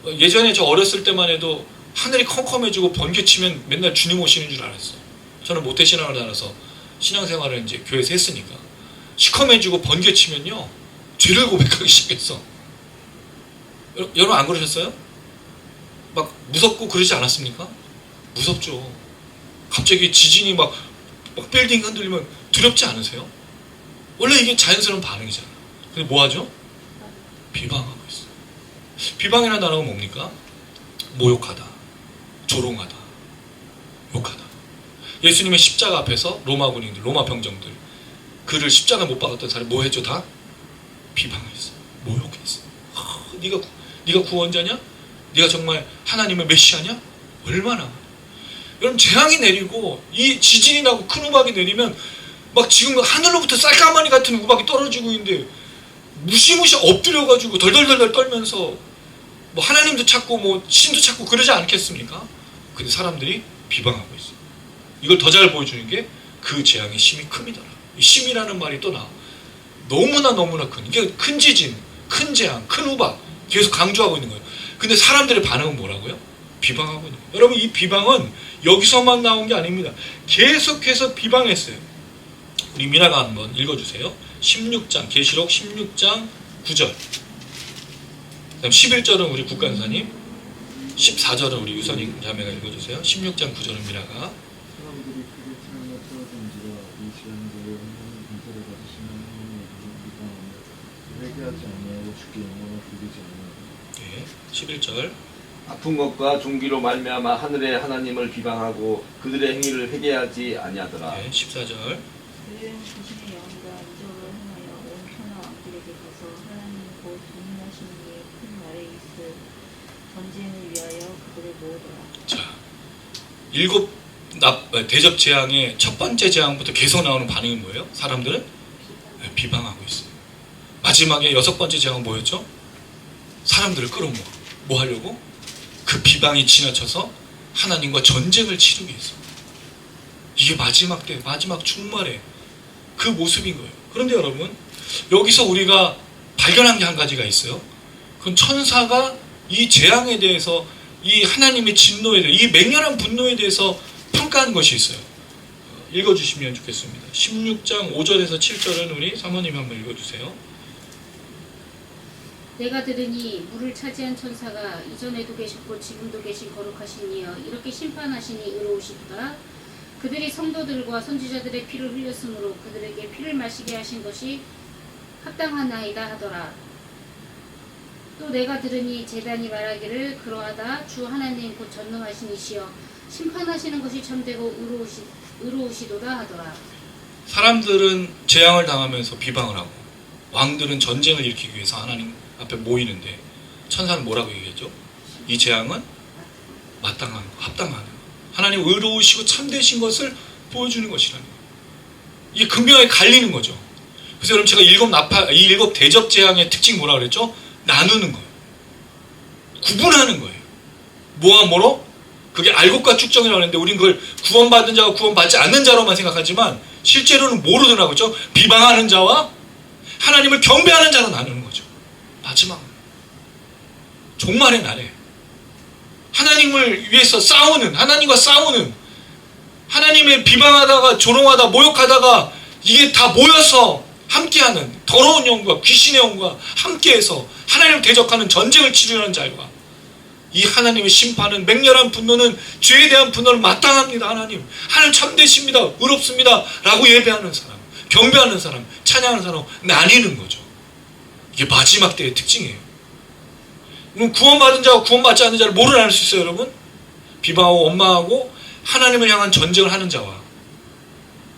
예전에 저 어렸을 때만 해도 하늘이 컴컴해지고 번개치면 맨날 주님 오시는 줄 알았어요. 저는 모태신앙을 다녀서 신앙생활을 이제 교회에서 했으니까 시커매지고 번개치면요 죄를 고백하기 시작했어. 여러분 안 그러셨어요? 막 무섭고 그러지 않았습니까? 무섭죠. 갑자기 지진이 막 빌딩 흔들리면 두렵지 않으세요? 원래 이게 자연스러운 반응이잖아요. 근데 뭐 하죠? 비방하고 있어요. 비방이라는 단어가 뭡니까? 모욕하다, 조롱하다, 욕하다. 예수님의 십자가 앞에서 로마 군인들, 로마 병정들, 그를 십자가 못 박았던 사람이 뭐 했죠? 다 비방했어, 모욕했어. 네가 구원자냐? 네가 정말 하나님의 메시아냐? 얼마나. 여러분, 재앙이 내리고 이 지진이 나고 큰 우박이 내리면 막 지금 하늘로부터 쌀가마니 같은 우박이 떨어지고 있는데 무시무시 엎드려가지고 덜덜덜덜 떨면서 뭐 하나님도 찾고 뭐 신도 찾고 그러지 않겠습니까? 근데 사람들이 비방하고 있어요. 이걸 더 잘 보여주는 게 그 재앙의 심이 큼이더라. 이 심이라는 말이 또 나와. 너무나 큰, 이게 큰 지진, 큰 재앙, 큰 우박 계속 강조하고 있는 거예요. 근데 사람들의 반응은 뭐라고요? 비방하고 있는 거예요. 여러분, 이 비방은 여기서만 나온 게 아닙니다. 계속해서 비방했어요. 우리 미나가 한번 읽어주세요. 16장, 계시록 16장 9절. 그다음 11절은 우리 국간사님, 14절은 우리 유선인 자매가 읽어주세요. 16장 9절은 미나가. 사람들이 크게 태어나 떨어진지라 이 시간대에 하나님 공사를 받으시는 하나님의 이름을 비방하며 회개하지 아니하고 주께 영광을 돌리지 아니하고. 네, 11절. 아픈 것과 종기로 말미암아 하늘의 하나님을 비방하고 그들의 행위를 회개하지 아니하더라. 네, 14절. 그들은 귀신의 영과 이적을 행하여 온 천하 왕들에게 가서 하나님 곧 동일하신 이의 큰 날에 있을 전쟁을 위하여 그들을 모으더라. 자, 7 대접 재앙의 첫 번째 재앙부터 계속 나오는 반응이 뭐예요? 사람들은 비방하고 있어요. 마지막에 6번째 재앙은 뭐였죠? 사람들을 끌어모아. 뭐 하려고? 그 비방이 지나쳐서 하나님과 전쟁을 치르기 위해서. 이게 마지막 때, 마지막 중말에 그 모습인 거예요. 그런데 여러분, 여기서 우리가 발견한 게 한 가지가 있어요. 그건 천사가 이 재앙에 대해서, 이 하나님의 진노에 대해서, 이 맹렬한 분노에 대해서 평가한 것이 있어요. 읽어주시면 좋겠습니다. 16장 5절에서 7절은 우리 사모님이 한번 읽어주세요. 내가 들으니 물을 차지한 천사가 이전에도 계셨고 지금도 계신 거룩하신 이여 이렇게 심판하시니 의로우시도다. 그들이 성도들과 선지자들의 피를 흘렸으므로 그들에게 피를 마시게 하신 것이 합당하나이다 하더라. 또 내가 들으니 제단이 말하기를 그러하다 주 하나님 곧 전능하신 이시여 심판하시는 것이 참되고 의로우시도다 하더라. 사람들은 재앙을 당하면서 비방을 하고 왕들은 전쟁을 일으키기 위해서 하나님 앞에 모이는데 천사는 뭐라고 얘기했죠? 이 재앙은 마땅한 거, 합당한 거. 하나님 의로우시고 참되신 것을 보여주는 것이라는 거예요. 이게 극명하게 갈리는 거죠. 그래서 여러분, 제가 이 7 대접 재앙의 특징이 뭐라고 그랬죠? 나누는 거예요. 구분하는 거예요. 뭐와 뭐로? 그게 알곡과 축정이라고 하는데 우린 그걸 구원받은 자와 구원받지 않는 자로만 생각하지만 실제로는 뭐로 드러나고 있죠? 비방하는 자와 하나님을 경배하는 자로 나누는 거죠. 마지막 종말의 날에 하나님을 위해서 싸우는, 하나님과 싸우는, 하나님의 비방하다가 조롱하다 모욕하다가 이게 다 모여서 함께하는 더러운 영과 귀신의 영과 함께해서 하나님을 대적하는 전쟁을 치르는 자와 이 하나님의 심판은, 맹렬한 분노는, 죄에 대한 분노는 마땅합니다. 하나님 참되십니다, 의롭습니다 라고 예배하는 사람, 경배하는 사람, 찬양하는 사람 나뉘는 거죠. 이게 마지막 때의 특징이에요. 그럼 구원받은 자와 구원받지 않는 자를 뭐로 나눌 수 있어요, 여러분? 비방하고 원망하고 하나님을 향한 전쟁을 하는 자와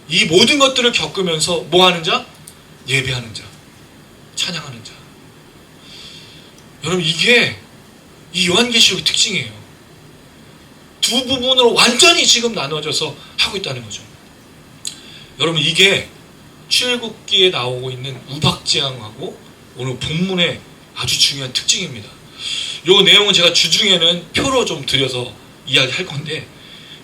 이 모든 것들을 겪으면서 뭐 하는 자? 예배하는 자, 찬양하는 자. 여러분, 이게 이 요한계시록의 특징이에요. 두 부분으로 완전히 지금 나눠져서 하고 있다는 거죠. 여러분, 이게 출애굽기에 나오고 있는 우박재앙하고 오늘 본문의 아주 중요한 특징입니다. 이 내용은 제가 주중에는 표로 좀 드려서 이야기할 건데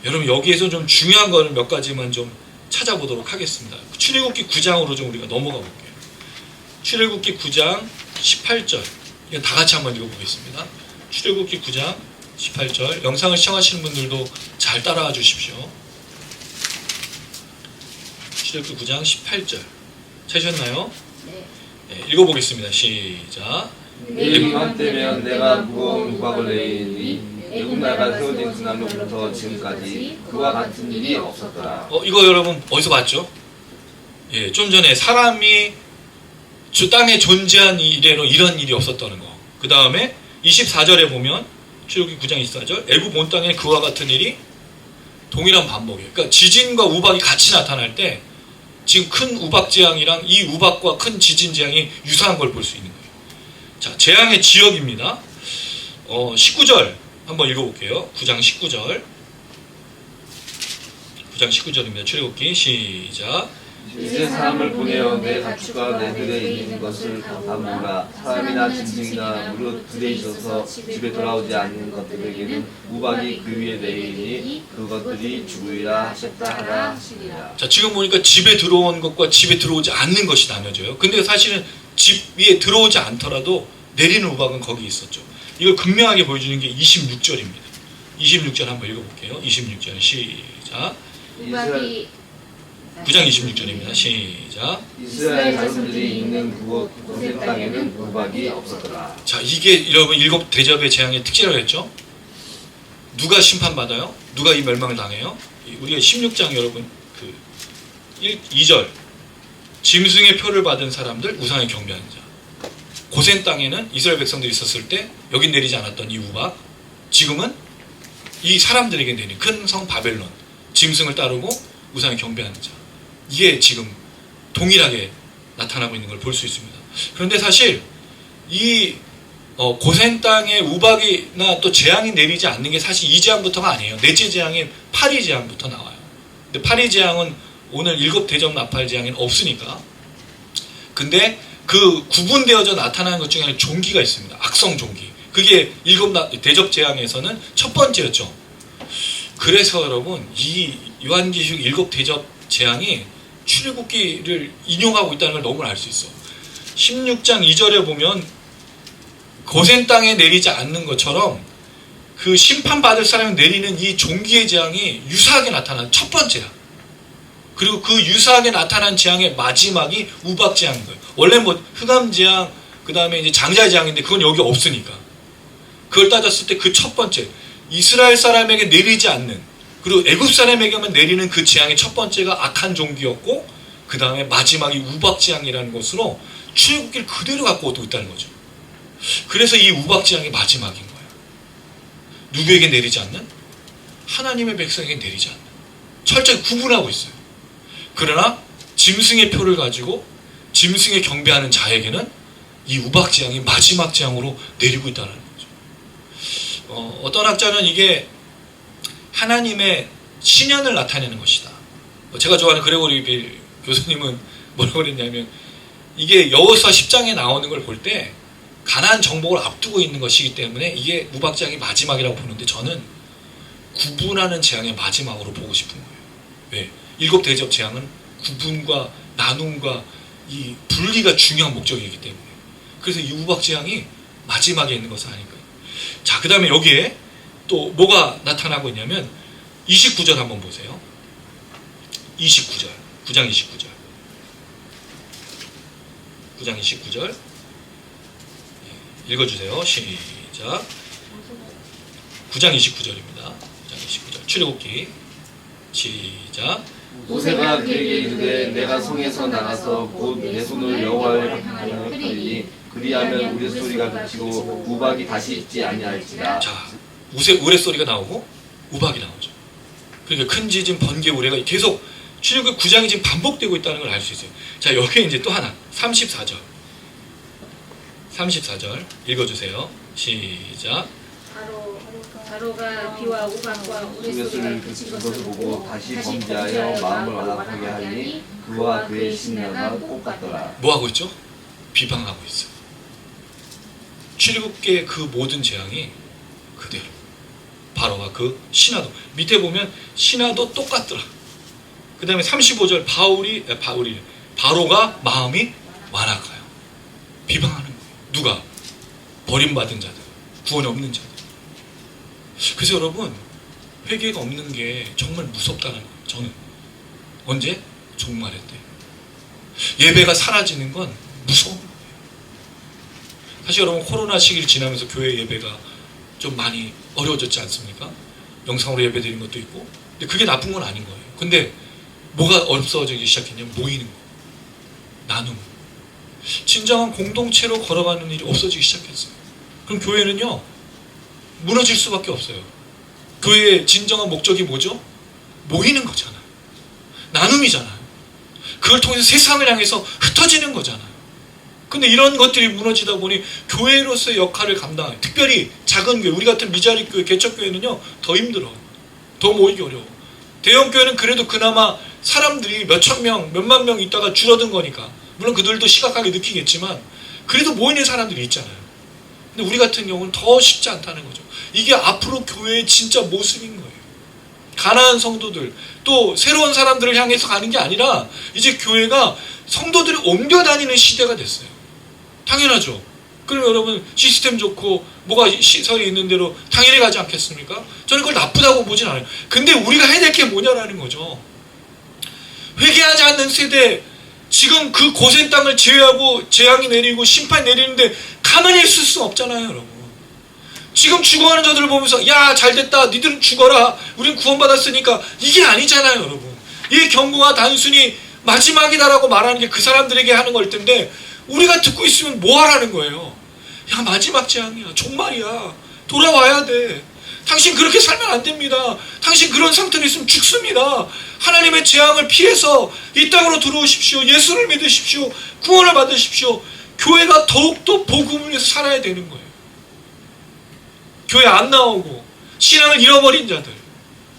여러분, 여기에서 좀 중요한 거를 몇 가지만 좀 찾아보도록 하겠습니다. 출애굽기 9장으로 좀 우리가 넘어가 볼게요. 출애굽기 9장 18절. 이거 다 같이 한번 읽어보겠습니다. 출애굽기 9장 18절. 영상을 시청하시는 분들도 잘 따라와 주십시오. 출애굽기 9장 18절. 찾으셨나요? 네. 네, 읽어보겠습니다. 시작. 내 이맘때면 내가 무거운 우박을 내리니 애굽 나라가 세워진 그날로부터 지금까지 그와 같은 일이 없었더라. 이거 여러분 어디서 봤죠? 예, 좀 전에 사람이 땅에 존재한 이래로 이런 일이 없었다는 거. 그 다음에 24절에 보면 출애굽기 9장 24절 애굽 온 땅에 그와 같은 일이 동일한 반복이에요. 그러니까 지진과 우박이 같이 나타날 때 지금 큰 우박 재앙이랑 이 우박과 큰 지진 재앙이 유사한 걸 볼 수 있는 거예요. 자, 재앙의 지역입니다. 19절 한번 읽어볼게요. 9장 19절. 9장 19절입니다. 출애굽기 시작. 이스라엘 사람을 보내어 내 가축과 내 들에 있는 것을 담으라. 사람이나 짐승이나 무릇 들에 있어서 집에 돌아오지 않는 것들에게는 우박이 그 위에 내리니 그것들이 죽으리라 하셨다 하라 하시니라. 자, 지금 보니까 집에 들어온 것과 집에 들어오지 않는 것이 나눠져요. 근데 사실은 집 위에 들어오지 않더라도 내리는 우박은 거기 있었죠. 이걸 극명하게 보여주는 게 26절입니다. 26절 한번 읽어볼게요. 26절 시작. 우박이 9장 26절입니다. 시작. 이스라엘 자손들이 있는 그곳 고센 땅에는 우박이 없었더라. 자, 이게 여러분 일곱 대접의 재앙의 특징이라고 했죠. 누가 심판받아요? 누가 이 멸망을 당해요? 우리가 16장 여러분 2절 짐승의 표를 받은 사람들 우상에 경배하는 자. 고센 땅에는 이스라엘 백성들이 있었을 때 여기 내리지 않았던 이 우박, 지금은 이 사람들에게 내린 큰 성 바벨론, 짐승을 따르고 우상에 경배하는 자. 이게 지금 동일하게 나타나고 있는 걸 볼 수 있습니다. 그런데 사실 이 고센 땅에 우박이나 또 재앙이 내리지 않는 게 사실 이 재앙부터가 아니에요. 넷째 재앙인 파리 재앙부터 나와요. 근데 파리 재앙은 오늘 일곱 대접 나팔 재앙에는 없으니까. 근데 그 구분되어져 나타나는 것 중에 종기가 있습니다. 악성 종기. 그게 일곱 대접 재앙에서는 첫 번째였죠. 그래서 여러분 이 요한계시록 일곱 대접 재앙이 출애굽기를 인용하고 있다는 걸 너무 알 수 있어. 16장 2절에 보면 고센 땅에 내리지 않는 것처럼 그 심판받을 사람이 내리는 이 종기의 재앙이 유사하게 나타나는 첫 번째야. 그리고 그 유사하게 나타난 재앙의 마지막이 우박 재앙인 거예요. 원래 뭐 흑암 재앙, 그 다음에 이제 장자 재앙인데 그건 여기 없으니까. 그걸 따졌을 때 그 첫 번째, 이스라엘 사람에게 내리지 않는, 그리고 애굽 사람에게만 내리는 그 재앙의 첫 번째가 악한 종기였고, 그 다음에 마지막이 우박 재앙이라는 것으로 출애굽기를 그대로 갖고 오고 있다는 거죠. 그래서 이 우박 재앙이 마지막인 거예요. 누구에게 내리지 않는? 하나님의 백성에게 내리지 않는. 철저히 구분하고 있어요. 그러나 짐승의 표를 가지고 짐승에 경배하는 자에게는 이 우박 재앙이 마지막 재앙으로 내리고 있다는 거죠. 어떤 학자는 이게 하나님의 신현을 나타내는 것이다. 제가 좋아하는 그레고리 빌 교수님은 뭐라고 그랬냐면 이게 여호수아 10장에 나오는 걸 볼 때 가나안 정복을 앞두고 있는 것이기 때문에 이게 우박 재앙이 마지막이라고 보는데 저는 구분하는 재앙의 마지막으로 보고 싶은 거예요. 왜? 일곱 대접 재앙은 구분과 나눔과 이 분리가 중요한 목적이기 때문에. 그래서 이 우박 재앙이 마지막에 있는 것은 아닐까요? 자, 그 다음에 여기에 또 뭐가 나타나고 있냐면 29절 한번 보세요. 29절. 9장 29절. 9장 29절. 읽어주세요. 시작. 9장 29절입니다. 9장 29절. 출애굽기. 시작. 모세가 그에게 이르되 내가 성에서 나가서 곧 내 손을 여호와를 향하여 펴리니 그리하면 우레소리가 그치고 우박이 다시 있지 아니할지라. 자, 우레소리가 나오고 우박이 나오죠. 그러니까 큰 지진, 번개, 우레가 계속 출애굽기 9장이 지금 반복되고 있다는 걸 알 수 있어요. 자, 여기에 이제 또 하나 34절. 34절 읽어주세요. 시작. 바로가 비와 우박과 우레소리가 그친 것을 보고 다시 범죄하여 마음을 완악하게 하니 그와 그의 신녀가 똑같더라. 뭐 하고 있죠? 비방하고 있어요. 출애굽기의 그 모든 재앙이 그대로 바로가 그 신하도 밑에 보면 신하도 똑같더라. 그 다음에 35절 바로가 마음이 완악하여 비방하는 거예요. 누가? 버림받은 자들, 구원 없는 자들. 그래서 여러분 회개가 없는 게 정말 무섭다는 거예요. 저는 언제? 종말의 때 예배가 사라지는 건 무서운 거예요. 사실 여러분 코로나 시기를 지나면서 교회 예배가 좀 많이 어려워졌지 않습니까? 영상으로 예배드리는 것도 있고. 근데 그게 나쁜 건 아닌 거예요. 근데 뭐가 없어지기 시작했냐면 모이는 거, 나눔. 진정한 공동체로 걸어가는 일이 없어지기 시작했어요. 그럼 교회는요 무너질 수밖에 없어요. 교회의 진정한 목적이 뭐죠? 모이는 거잖아요. 나눔이잖아요. 그걸 통해서 세상을 향해서 흩어지는 거잖아요. 근데 이런 것들이 무너지다 보니 교회로서의 역할을 감당해요. 특별히 작은 교회, 우리 같은 미자립 교회, 개척교회는요 더 힘들어. 더 모이기 어려워. 대형 교회는 그래도 그나마 사람들이 몇천 명, 몇만 명 있다가 줄어든 거니까, 물론 그들도 심각하게 느끼겠지만 그래도 모이는 사람들이 있잖아요. 근데 우리 같은 경우는 더 쉽지 않다는 거죠. 이게 앞으로 교회의 진짜 모습인 거예요. 가난한 성도들, 또 새로운 사람들을 향해서 가는 게 아니라 이제 교회가 성도들이 옮겨 다니는 시대가 됐어요. 당연하죠. 그럼 여러분 시스템 좋고 뭐가 시설이 있는 대로 당연히 가지 않겠습니까? 저는 그걸 나쁘다고 보진 않아요. 근데 우리가 해야 될 게 뭐냐라는 거죠. 회개하지 않는 세대, 지금 그 고센 땅을 제외하고 재앙이 내리고 심판이 내리는데 가만히 있을 수 없잖아요, 여러분. 지금 죽어가는 자들을 보면서 야 잘됐다, 니들은 죽어라, 우린 구원받았으니까, 이게 아니잖아요, 여러분. 이 경고가 단순히 마지막이다라고 말하는 게 그 사람들에게 하는 걸 텐데, 우리가 듣고 있으면 뭐 하라는 거예요? 야 마지막 재앙이야, 종말이야, 돌아와야 돼. 당신 그렇게 살면 안 됩니다. 당신 그런 상태로 있으면 죽습니다. 하나님의 재앙을 피해서 이 땅으로 들어오십시오. 예수를 믿으십시오. 구원을 받으십시오. 교회가 더욱더 복음을 위해서 살아야 되는 거예요. 교회 안 나오고 신앙을 잃어버린 자들,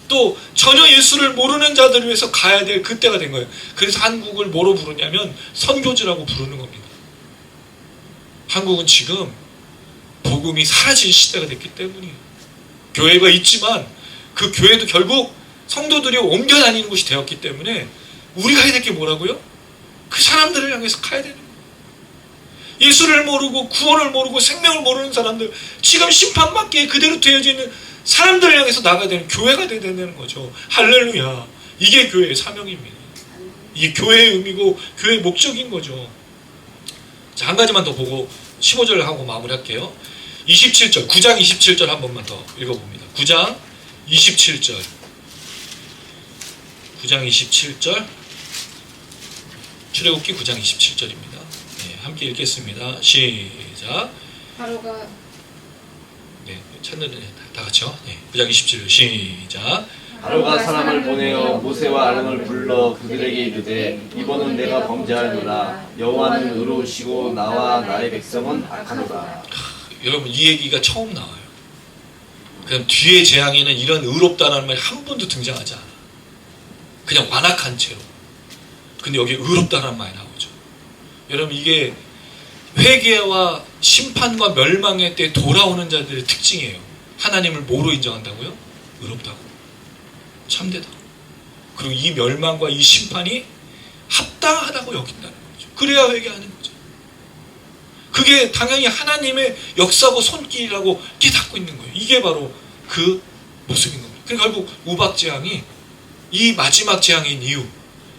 또 전혀 예수를 모르는 자들을 위해서 가야 될 그때가 된 거예요. 그래서 한국을 뭐로 부르냐면 선교지라고 부르는 겁니다. 한국은 지금 복음이 사라진 시대가 됐기 때문이에요. 교회가 있지만 그 교회도 결국 성도들이 옮겨 다니는 곳이 되었기 때문에 우리가 해야 될 게 뭐라고요? 그 사람들을 향해서 가야 되는 거예요. 예수를 모르고 구원을 모르고 생명을 모르는 사람들, 지금 심판받기에 그대로 되어져 있는 사람들을 향해서 나가야 되는 교회가 되어야 되는 거죠. 할렐루야. 이게 교회의 사명입니다. 이게 교회의 의미고 교회의 목적인 거죠. 자, 한 가지만 더 보고 15절 하고 마무리할게요. 27절, 9장 27절 한 번만 더 읽어봅니다. 9장 27절. 9장 27절. 출애굽기 9장 27절입니다. 네, 함께 읽겠습니다. 시작. 바로가 네, 찾는 다 같이요. 네, 9장 27절 시작. 바로가 사람을 보내어 모세와 아론을 불러 그들에게 이르되 이번은 내가 범죄하노라. 여호와는 의로우시고 나와 나의 백성은 악하노라. 여러분 이 얘기가 처음 나와요. 그럼 뒤에 재앙에는 이런 의롭다라는 말이 한 번도 등장하지 않아. 그냥 완악한 채로. 근데 여기 의롭다라는 말이 나오죠. 여러분 이게 회개와 심판과 멸망의 때 돌아오는 자들의 특징이에요. 하나님을 뭐로 인정한다고요? 의롭다고. 참되다. 그리고 이 멸망과 이 심판이 합당하다고 여긴다는 거죠. 그래야 회개하는 거죠. 그게 당연히 하나님의 역사고 손길이라고 깨닫고 있는 거예요. 이게 바로 그 모습인 겁니다. 그러니까 결국 우박재앙이 이 마지막 재앙인 이유,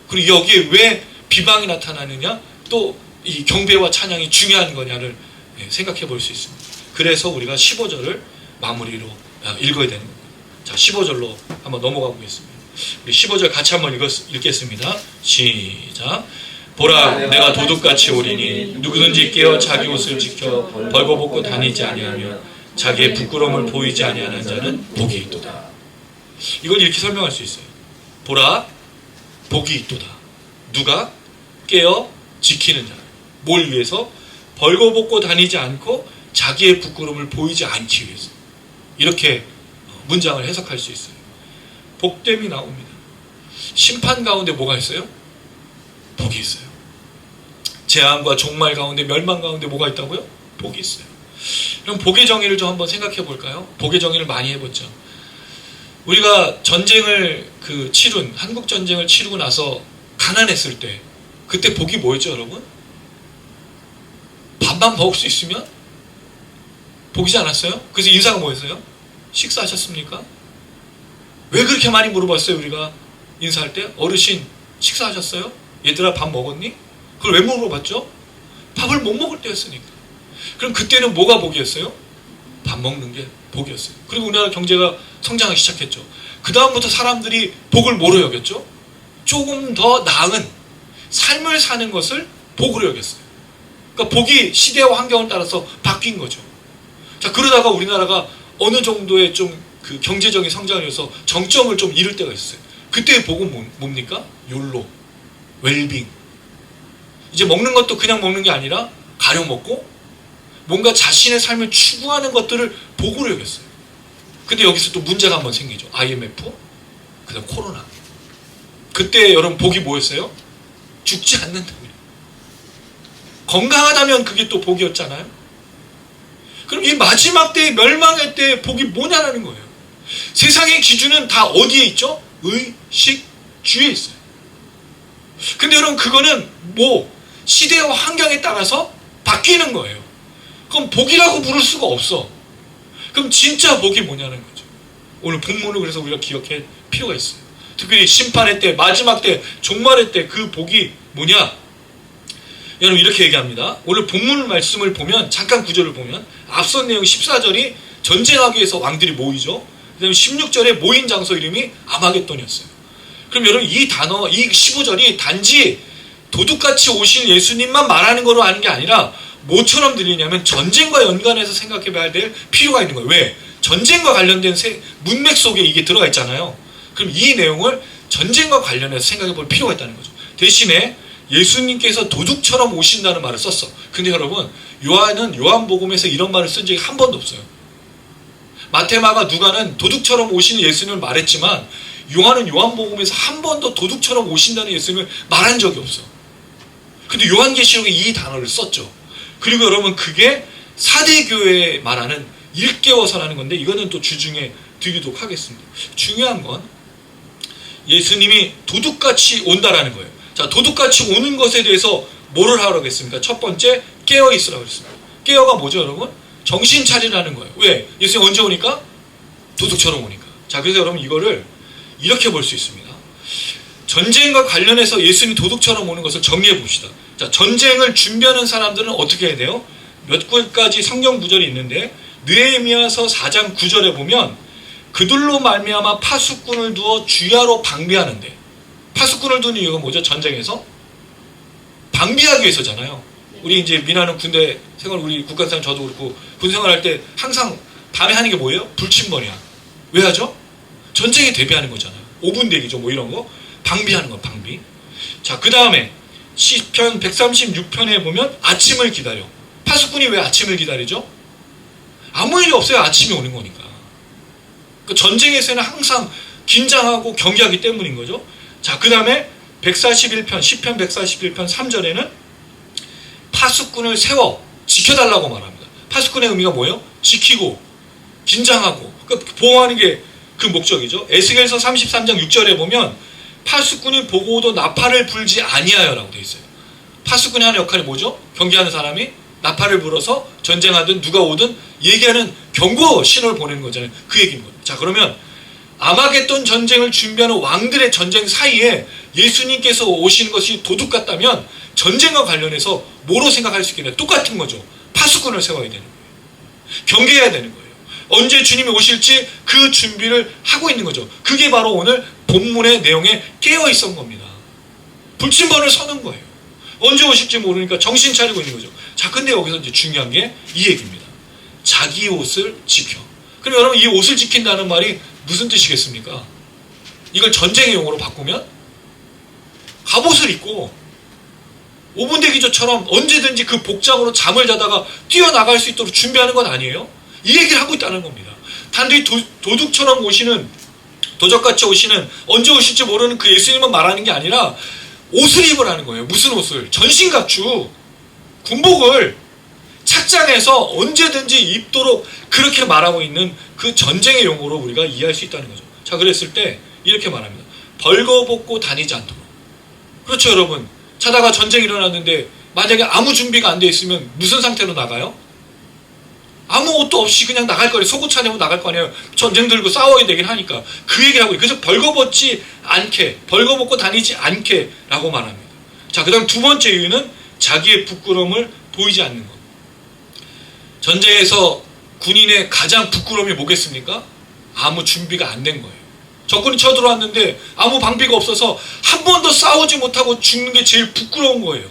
그리고 여기에 왜 비방이 나타나느냐, 또 이 경배와 찬양이 중요한 거냐를 생각해 볼 수 있습니다. 그래서 우리가 15절을 마무리로 읽어야 되는 겁니다. 자, 15절로 한번 넘어가 보겠습니다. 우리 15절 같이 한번 읽겠습니다. 시작. 보라, 내가 도둑같이 오리니 누구든지 깨어 자기 옷을 지켜 벌거벗고 다니지 아니하며 자기의 부끄러움을 보이지 아니하는 자는 복이 있도다. 이걸 이렇게 설명할 수 있어요. 보라, 복이 있도다. 누가? 깨어 지키는 자. 뭘 위해서? 벌거벗고 다니지 않고 자기의 부끄러움을 보이지 않기 위해서. 이렇게 문장을 해석할 수 있어요. 복됨이 나옵니다. 심판 가운데 뭐가 있어요? 복이 있어요. 재앙과 종말 가운데, 멸망 가운데 뭐가 있다고요? 복이 있어요. 그럼 복의 정의를 좀 한번 생각해 볼까요? 복의 정의를 많이 해봤죠. 우리가 전쟁을 한국 전쟁을 치르고 나서 가난했을 때, 그때 복이 뭐였죠, 여러분? 밥만 먹을 수 있으면 복이지 않았어요? 그래서 인사가 뭐였어요? 식사하셨습니까? 왜 그렇게 많이 물어봤어요, 우리가 인사할 때? 어르신 식사하셨어요? 얘들아 밥 먹었니? 그걸 왜 물어봤죠? 밥을 못 먹을 때였으니까. 그럼 그때는 뭐가 복이었어요? 밥 먹는 게 복이었어요. 그리고 우리나라 경제가 성장하기 시작했죠. 그 다음부터 사람들이 복을 뭐로 여겼죠? 조금 더 나은 삶을 사는 것을 복으로 여겼어요. 그러니까 복이 시대와 환경을 따라서 바뀐 거죠. 자, 그러다가 우리나라가 어느 정도의 좀 그 경제적인 성장을 위해서 정점을 좀 이룰 때가 있어요. 그때의 복은 뭡니까? 욜로, 웰빙. 이제 먹는 것도 그냥 먹는 게 아니라 가려 먹고 뭔가 자신의 삶을 추구하는 것들을 복으로 여겼어요. 근데 여기서 또 문제가 한번 생기죠. IMF, 그다음 코로나. 그때 여러분 복이 뭐였어요? 죽지 않는다고요. 건강하다면 그게 또 복이었잖아요. 그럼 이 마지막 때의 멸망의 때의 복이 뭐냐라는 거예요. 세상의 기준은 다 어디에 있죠? 의식주의에 있어요. 근데 여러분 그거는 뭐 시대와 환경에 따라서 바뀌는 거예요. 그럼 복이라고 부를 수가 없어. 그럼 진짜 복이 뭐냐는 거죠. 오늘 본문을 그래서 우리가 기억할 필요가 있어요. 특별히 심판의 때, 마지막 때, 종말의 때 그 복이 뭐냐? 여러분 이렇게 얘기합니다. 오늘 본문 말씀을 보면 잠깐 구절을 보면 앞선 내용 14절이 전쟁하기 위해서 왕들이 모이죠. 그 다음에 16절에 모인 장소 이름이 아마겟돈이었어요. 그럼 여러분 이 단어, 이 15절이 단지 도둑같이 오신 예수님만 말하는 거로 아는 게 아니라 뭐처럼 들리냐면 전쟁과 연관해서 생각해 봐야 될 필요가 있는 거예요. 왜? 전쟁과 관련된 문맥 속에 이게 들어가 있잖아요. 그럼 이 내용을 전쟁과 관련해서 생각해 볼 필요가 있다는 거죠. 대신에 예수님께서 도둑처럼 오신다는 말을 썼어. 근데 여러분 요한은 요한복음에서 이런 말을 쓴 적이 한 번도 없어요. 마테마가 누가는 도둑처럼 오시는 예수님을 말했지만 요한은 요한복음에서 한 번도 도둑처럼 오신다는 예수님을 말한 적이 없어. 근데 요한계시록에 이 단어를 썼죠. 그리고 여러분 그게 사대교회에 말하는 일깨워서라는 건데 이거는 또 주중에 드리도록 하겠습니다. 중요한 건 예수님이 도둑같이 온다라는 거예요. 자, 도둑같이 오는 것에 대해서 뭐를 하라고 했습니까? 첫 번째 깨어있으라고 했습니다. 깨어가 뭐죠 여러분? 정신 차리라는 거예요. 왜? 예수님 언제 오니까? 도둑처럼 오니까. 자, 그래서 여러분 이거를 이렇게 볼 수 있습니다. 전쟁과 관련해서 예수님이 도둑처럼 오는 것을 정리해 봅시다. 자, 전쟁을 준비하는 사람들은 어떻게 해야 돼요? 몇 가지 성경 구절이 있는데 느헤미야서 4장 9절에 보면 그들로 말미암아 파수꾼을 두어 주야로 방비하는데, 파수꾼을 두는 이유가 뭐죠? 전쟁에서 방비하기 위해서잖아요. 우리 이제 미나는 군대 생활, 우리 국가생활 저도 그렇고 군 생활할 때 항상 밤에 하는 게 뭐예요? 불침번이야. 왜 하죠? 전쟁에 대비하는 거잖아요. 5분 대기죠. 뭐 이런 거. 방비하는 거, 방비. 자, 그 다음에 시편 136편에 보면 아침을 기다려. 파수꾼이 왜 아침을 기다리죠? 아무 일이 없어야 아침이 오는 거니까. 그 전쟁에서는 항상 긴장하고 경계하기 때문인 거죠. 자, 그 다음에 141편, 시편 141편 3절에는 파수꾼을 세워 지켜달라고 말합니다. 파수꾼의 의미가 뭐예요? 지키고 긴장하고 보호하는 게 그 목적이죠. 에스겔서 33장 6절에 보면 파수꾼이 보고 오도 나팔을 불지 아니하여라고 되어 있어요. 파수꾼이 하는 역할이 뭐죠? 경계하는 사람이 나팔을 불어서 전쟁하든 누가 오든 얘기하는 경고 신호를 보내는 거잖아요. 그 얘기인 거예요. 자, 그러면 아마겟돈 전쟁을 준비하는 왕들의 전쟁 사이에 예수님께서 오신 것이 도둑 같다면 전쟁과 관련해서 뭐로 생각할 수 있겠냐? 똑같은 거죠. 파수꾼을 세워야 되는 거예요. 경계해야 되는 거예요. 언제 주님이 오실지 그 준비를 하고 있는 거죠. 그게 바로 오늘 본문의 내용에 깨어 있었던 겁니다. 불침번을 서는 거예요. 언제 오실지 모르니까 정신 차리고 있는 거죠. 자, 근데 여기서 이제 중요한 게 이 얘기입니다. 자기 옷을 지켜. 그럼 여러분 이 옷을 지킨다는 말이 무슨 뜻이겠습니까? 이걸 전쟁의 용어로 바꾸면 갑옷을 입고 5분 대기조처럼 언제든지 그 복장으로 잠을 자다가 뛰어나갈 수 있도록 준비하는 건 아니에요? 이 얘기를 하고 있다는 겁니다. 단지 도둑처럼 오시는, 도적같이 오시는, 언제 오실지 모르는 그 예수님만 말하는 게 아니라 옷을 입으라는 거예요. 무슨 옷을? 전신갑주, 군복을 착장해서 언제든지 입도록 그렇게 말하고 있는 그 전쟁의 용어로 우리가 이해할 수 있다는 거죠. 자, 그랬을 때 이렇게 말합니다. 벌거벗고 다니지 않도록. 그렇죠, 여러분. 자다가 전쟁이 일어났는데 만약에 아무 준비가 안 돼 있으면 무슨 상태로 나가요? 아무 옷도 없이 그냥 나갈 거예요. 속옷 차려고 나갈 거 아니에요. 전쟁 들고 싸워야 되긴 하니까. 그 얘기를 하고 있어요. 그래서 벌거벗지 않게, 벌거벗고 다니지 않게 라고 말합니다. 자, 그 다음 두 번째 이유는 자기의 부끄러움을 보이지 않는 것. 전쟁에서 군인의 가장 부끄러움이 뭐겠습니까? 아무 준비가 안 된 거예요. 적군이 쳐들어왔는데 아무 방비가 없어서 한 번도 싸우지 못하고 죽는 게 제일 부끄러운 거예요.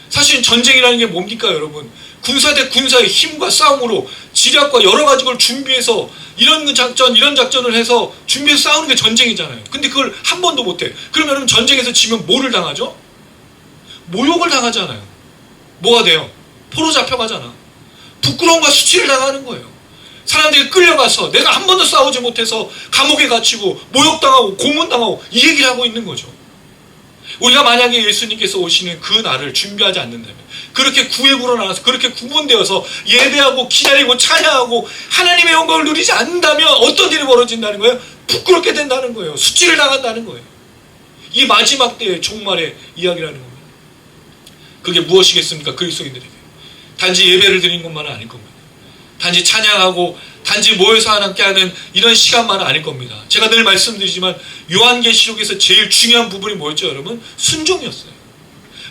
사실 전쟁이라는 게 뭡니까 여러분? 군사 대 군사의 힘과 싸움으로 지략과 여러 가지 걸 준비해서 이런 작전 이런 작전을 해서 준비해서 싸우는 게 전쟁이잖아요. 근데 그걸 한 번도 못해. 그러면 여러분 전쟁에서 지면 뭐를 당하죠? 모욕을 당하잖아요. 뭐가 돼요? 포로 잡혀가잖아. 부끄러움과 수치를 당하는 거예요. 사람들이 끌려가서 내가 한 번도 싸우지 못해서 감옥에 갇히고 모욕당하고 고문당하고 이 얘기를 하고 있는 거죠. 우리가 만약에 예수님께서 오시는 그 날을 준비하지 않는다면, 그렇게 구획으로 나눠서 그렇게 구분되어서 예배하고 기다리고 찬양하고 하나님의 영광을 누리지 않는다면 어떤 일이 벌어진다는 거예요? 부끄럽게 된다는 거예요. 수치를 당한다는 거예요. 이 마지막 때의 종말의 이야기라는 겁니다. 그게 무엇이겠습니까? 그리스도인들에게 단지 예배를 드리는 것만은 아닐 겁니다. 단지 찬양하고 단지 모여서 함께 하는 이런 시간만은 아닐 겁니다. 제가 늘 말씀드리지만 요한계시록에서 제일 중요한 부분이 뭐였죠 여러분? 순종이었어요.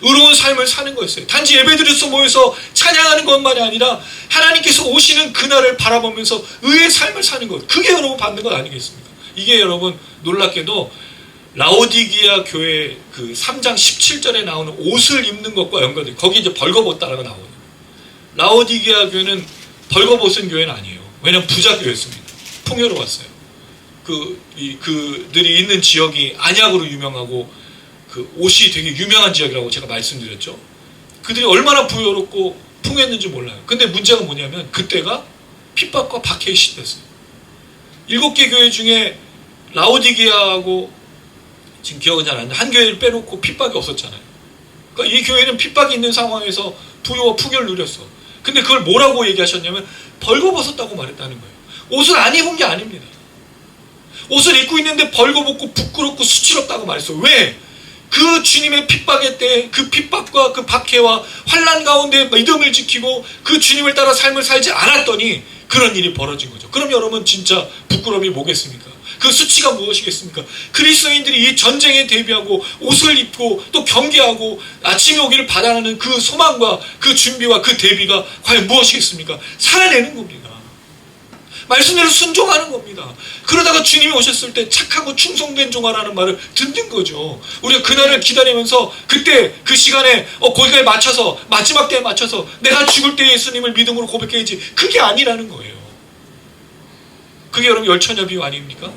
의로운 삶을 사는 거였어요. 단지 예배드려서 모여서 찬양하는 것만이 아니라 하나님께서 오시는 그날을 바라보면서 의의 삶을 사는 것, 그게 여러분 받는 것 아니겠습니까? 이게 여러분 놀랍게도 라오디게아 교회 그 3장 17절에 나오는 옷을 입는 것과 연관돼요. 거기 이제 벌거벗다라고 나오거든요. 라오디게아 교회는 벌거벗은 교회는 아니에요. 왜냐면 부자 교회였습니다. 풍요로웠어요. 그들이 있는 지역이 안약으로 유명하고 그 옷이 되게 유명한 지역이라고 제가 말씀드렸죠. 그들이 얼마나 부유롭고 풍요했는지 몰라요. 근데 문제가 뭐냐면 그때가 핍박과 박해의 시대였어요. 7개 교회 중에 라오디게아하고 지금 기억은 잘 안 나는데 한 교회를 빼놓고 핍박이 없었잖아요. 그러니까 이 교회는 핍박이 있는 상황에서 부유와 풍요를 누렸어. 근데 그걸 뭐라고 얘기하셨냐면 벌거벗었다고 말했다는 거예요. 옷을 안 입은 게 아닙니다. 옷을 입고 있는데 벌거벗고 부끄럽고 수치럽다고 말했어요. 왜? 그 주님의 핍박의 때 그 핍박과 그 박해와 환난 가운데 믿음을 지키고 그 주님을 따라 삶을 살지 않았더니 그런 일이 벌어진 거죠. 그럼 여러분 진짜 부끄러움이 뭐겠습니까? 그 수치가 무엇이겠습니까? 그리스도인들이 이 전쟁에 대비하고 옷을 입고 또 경계하고 아침이 오기를 바라는 그 소망과 그 준비와 그 대비가 과연 무엇이겠습니까? 살아내는 겁니다. 말씀대로 순종하는 겁니다. 그러다가 주님이 오셨을 때 착하고 충성된 종아라는 말을 듣는 거죠. 우리가 그날을 기다리면서 그때 그 시간에 거기에 맞춰서 마지막 때에 맞춰서 내가 죽을 때 예수님을 믿음으로 고백해야지, 그게 아니라는 거예요. 그게 여러분 열처녀 비유 아닙니까?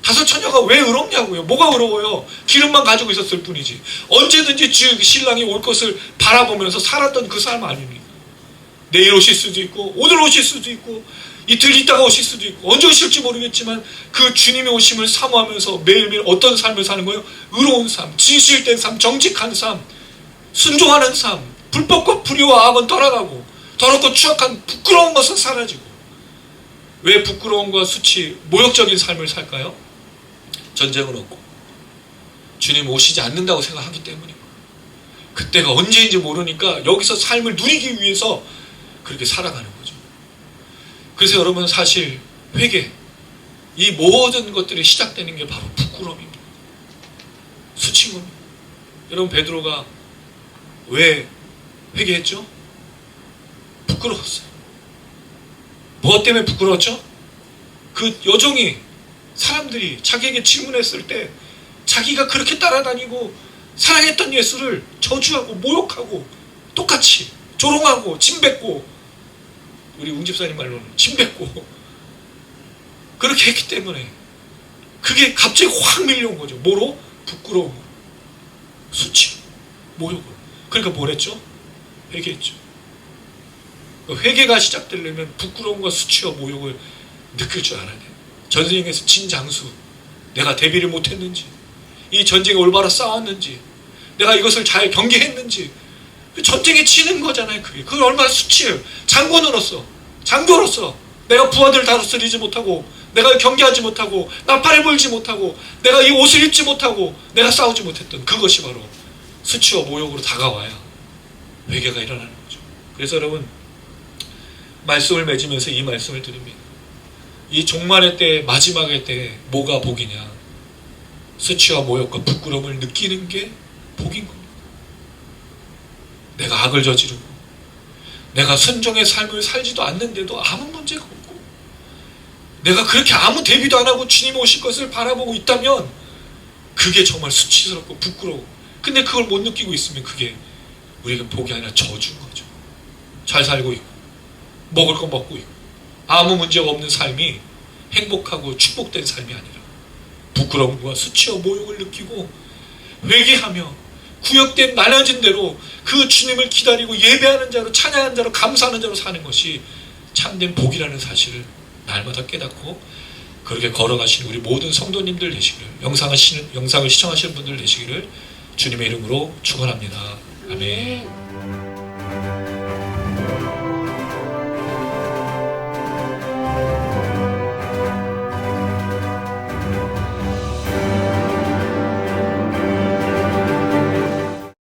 5처녀가 왜 의롭냐고요? 뭐가 의로워요? 기름만 가지고 있었을 뿐이지. 언제든지 신랑이 올 것을 바라보면서 살았던 그 삶 아닙니까? 내일 오실 수도 있고 오늘 오실 수도 있고 이틀 있다가 오실 수도 있고 언제 오실지 모르겠지만 그 주님의 오심을 사모하면서 매일매일 어떤 삶을 사는 거예요? 의로운 삶, 진실된 삶, 정직한 삶, 순종하는 삶, 불법과 불의와 악은 떠나가고 더럽고 추악한 부끄러운 것은 사라지고. 왜 부끄러움과 수치, 모욕적인 삶을 살까요? 전쟁은 없고 주님 오시지 않는다고 생각하기 때문이고 그때가 언제인지 모르니까 여기서 삶을 누리기 위해서 그렇게 살아가는 거죠. 그래서 여러분 사실 회개, 이 모든 것들이 시작되는 게 바로 부끄러움입니다. 수치인 겁니다. 여러분 베드로가 왜 회개했죠? 부끄러웠어요. 무엇 때문에 부끄러웠죠? 그 여종이 사람들이 자기에게 질문했을 때 자기가 그렇게 따라다니고 사랑했던 예수를 저주하고 모욕하고 똑같이 조롱하고 침뱉고, 우리 웅집사님 말로는 침뱉고 그렇게 했기 때문에 그게 갑자기 확 밀려온 거죠. 뭐로? 부끄러움, 수치, 모욕으로. 그러니까 뭘 했죠? 회개했죠. 회개가 시작되려면 부끄러움과 수치와 모욕을 느낄 줄 알아야 돼요. 전쟁에서 진 장수, 내가 대비를 못했는지, 이 전쟁에 올바로 싸웠는지, 내가 이것을 잘 경계했는지, 전쟁에 치는 거잖아요. 그게 얼마나 수치예요. 장군으로서, 장교로서 내가 부하들을 다스리지 못하고, 내가 경계하지 못하고, 나팔을 불지 못하고, 내가 이 옷을 입지 못하고, 내가 싸우지 못했던 그것이 바로 수치와 모욕으로 다가와야 회개가 일어나는 거죠. 그래서 여러분 말씀을 맺으면서 이 말씀을 드립니다. 이 종말의 때, 마지막의 때 뭐가 복이냐? 수치와 모욕과 부끄러움을 느끼는 게 복인 겁니다. 내가 악을 저지르고 내가 순종의 삶을 살지도 않는데도 아무 문제가 없고, 내가 그렇게 아무 대비도 안 하고 주님 오실 것을 바라보고 있다면 그게 정말 수치스럽고 부끄러워. 근데 그걸 못 느끼고 있으면 그게 우리가 복이 아니라 저주인 거죠. 잘 살고 있고 먹을 거 먹고 있고 아무 문제가 없는 삶이 행복하고 축복된 삶이 아니라 부끄러움과 수치와 모욕을 느끼고 회개하며 구역된 나눠진 대로 그 주님을 기다리고 예배하는 자로, 찬양하는 자로, 감사하는 자로 사는 것이 참된 복이라는 사실을 날마다 깨닫고 그렇게 걸어가시는 우리 모든 성도님들 되시기를, 영상을 시청하시는 분들 되시기를 주님의 이름으로 축원합니다. 아멘. 아멘.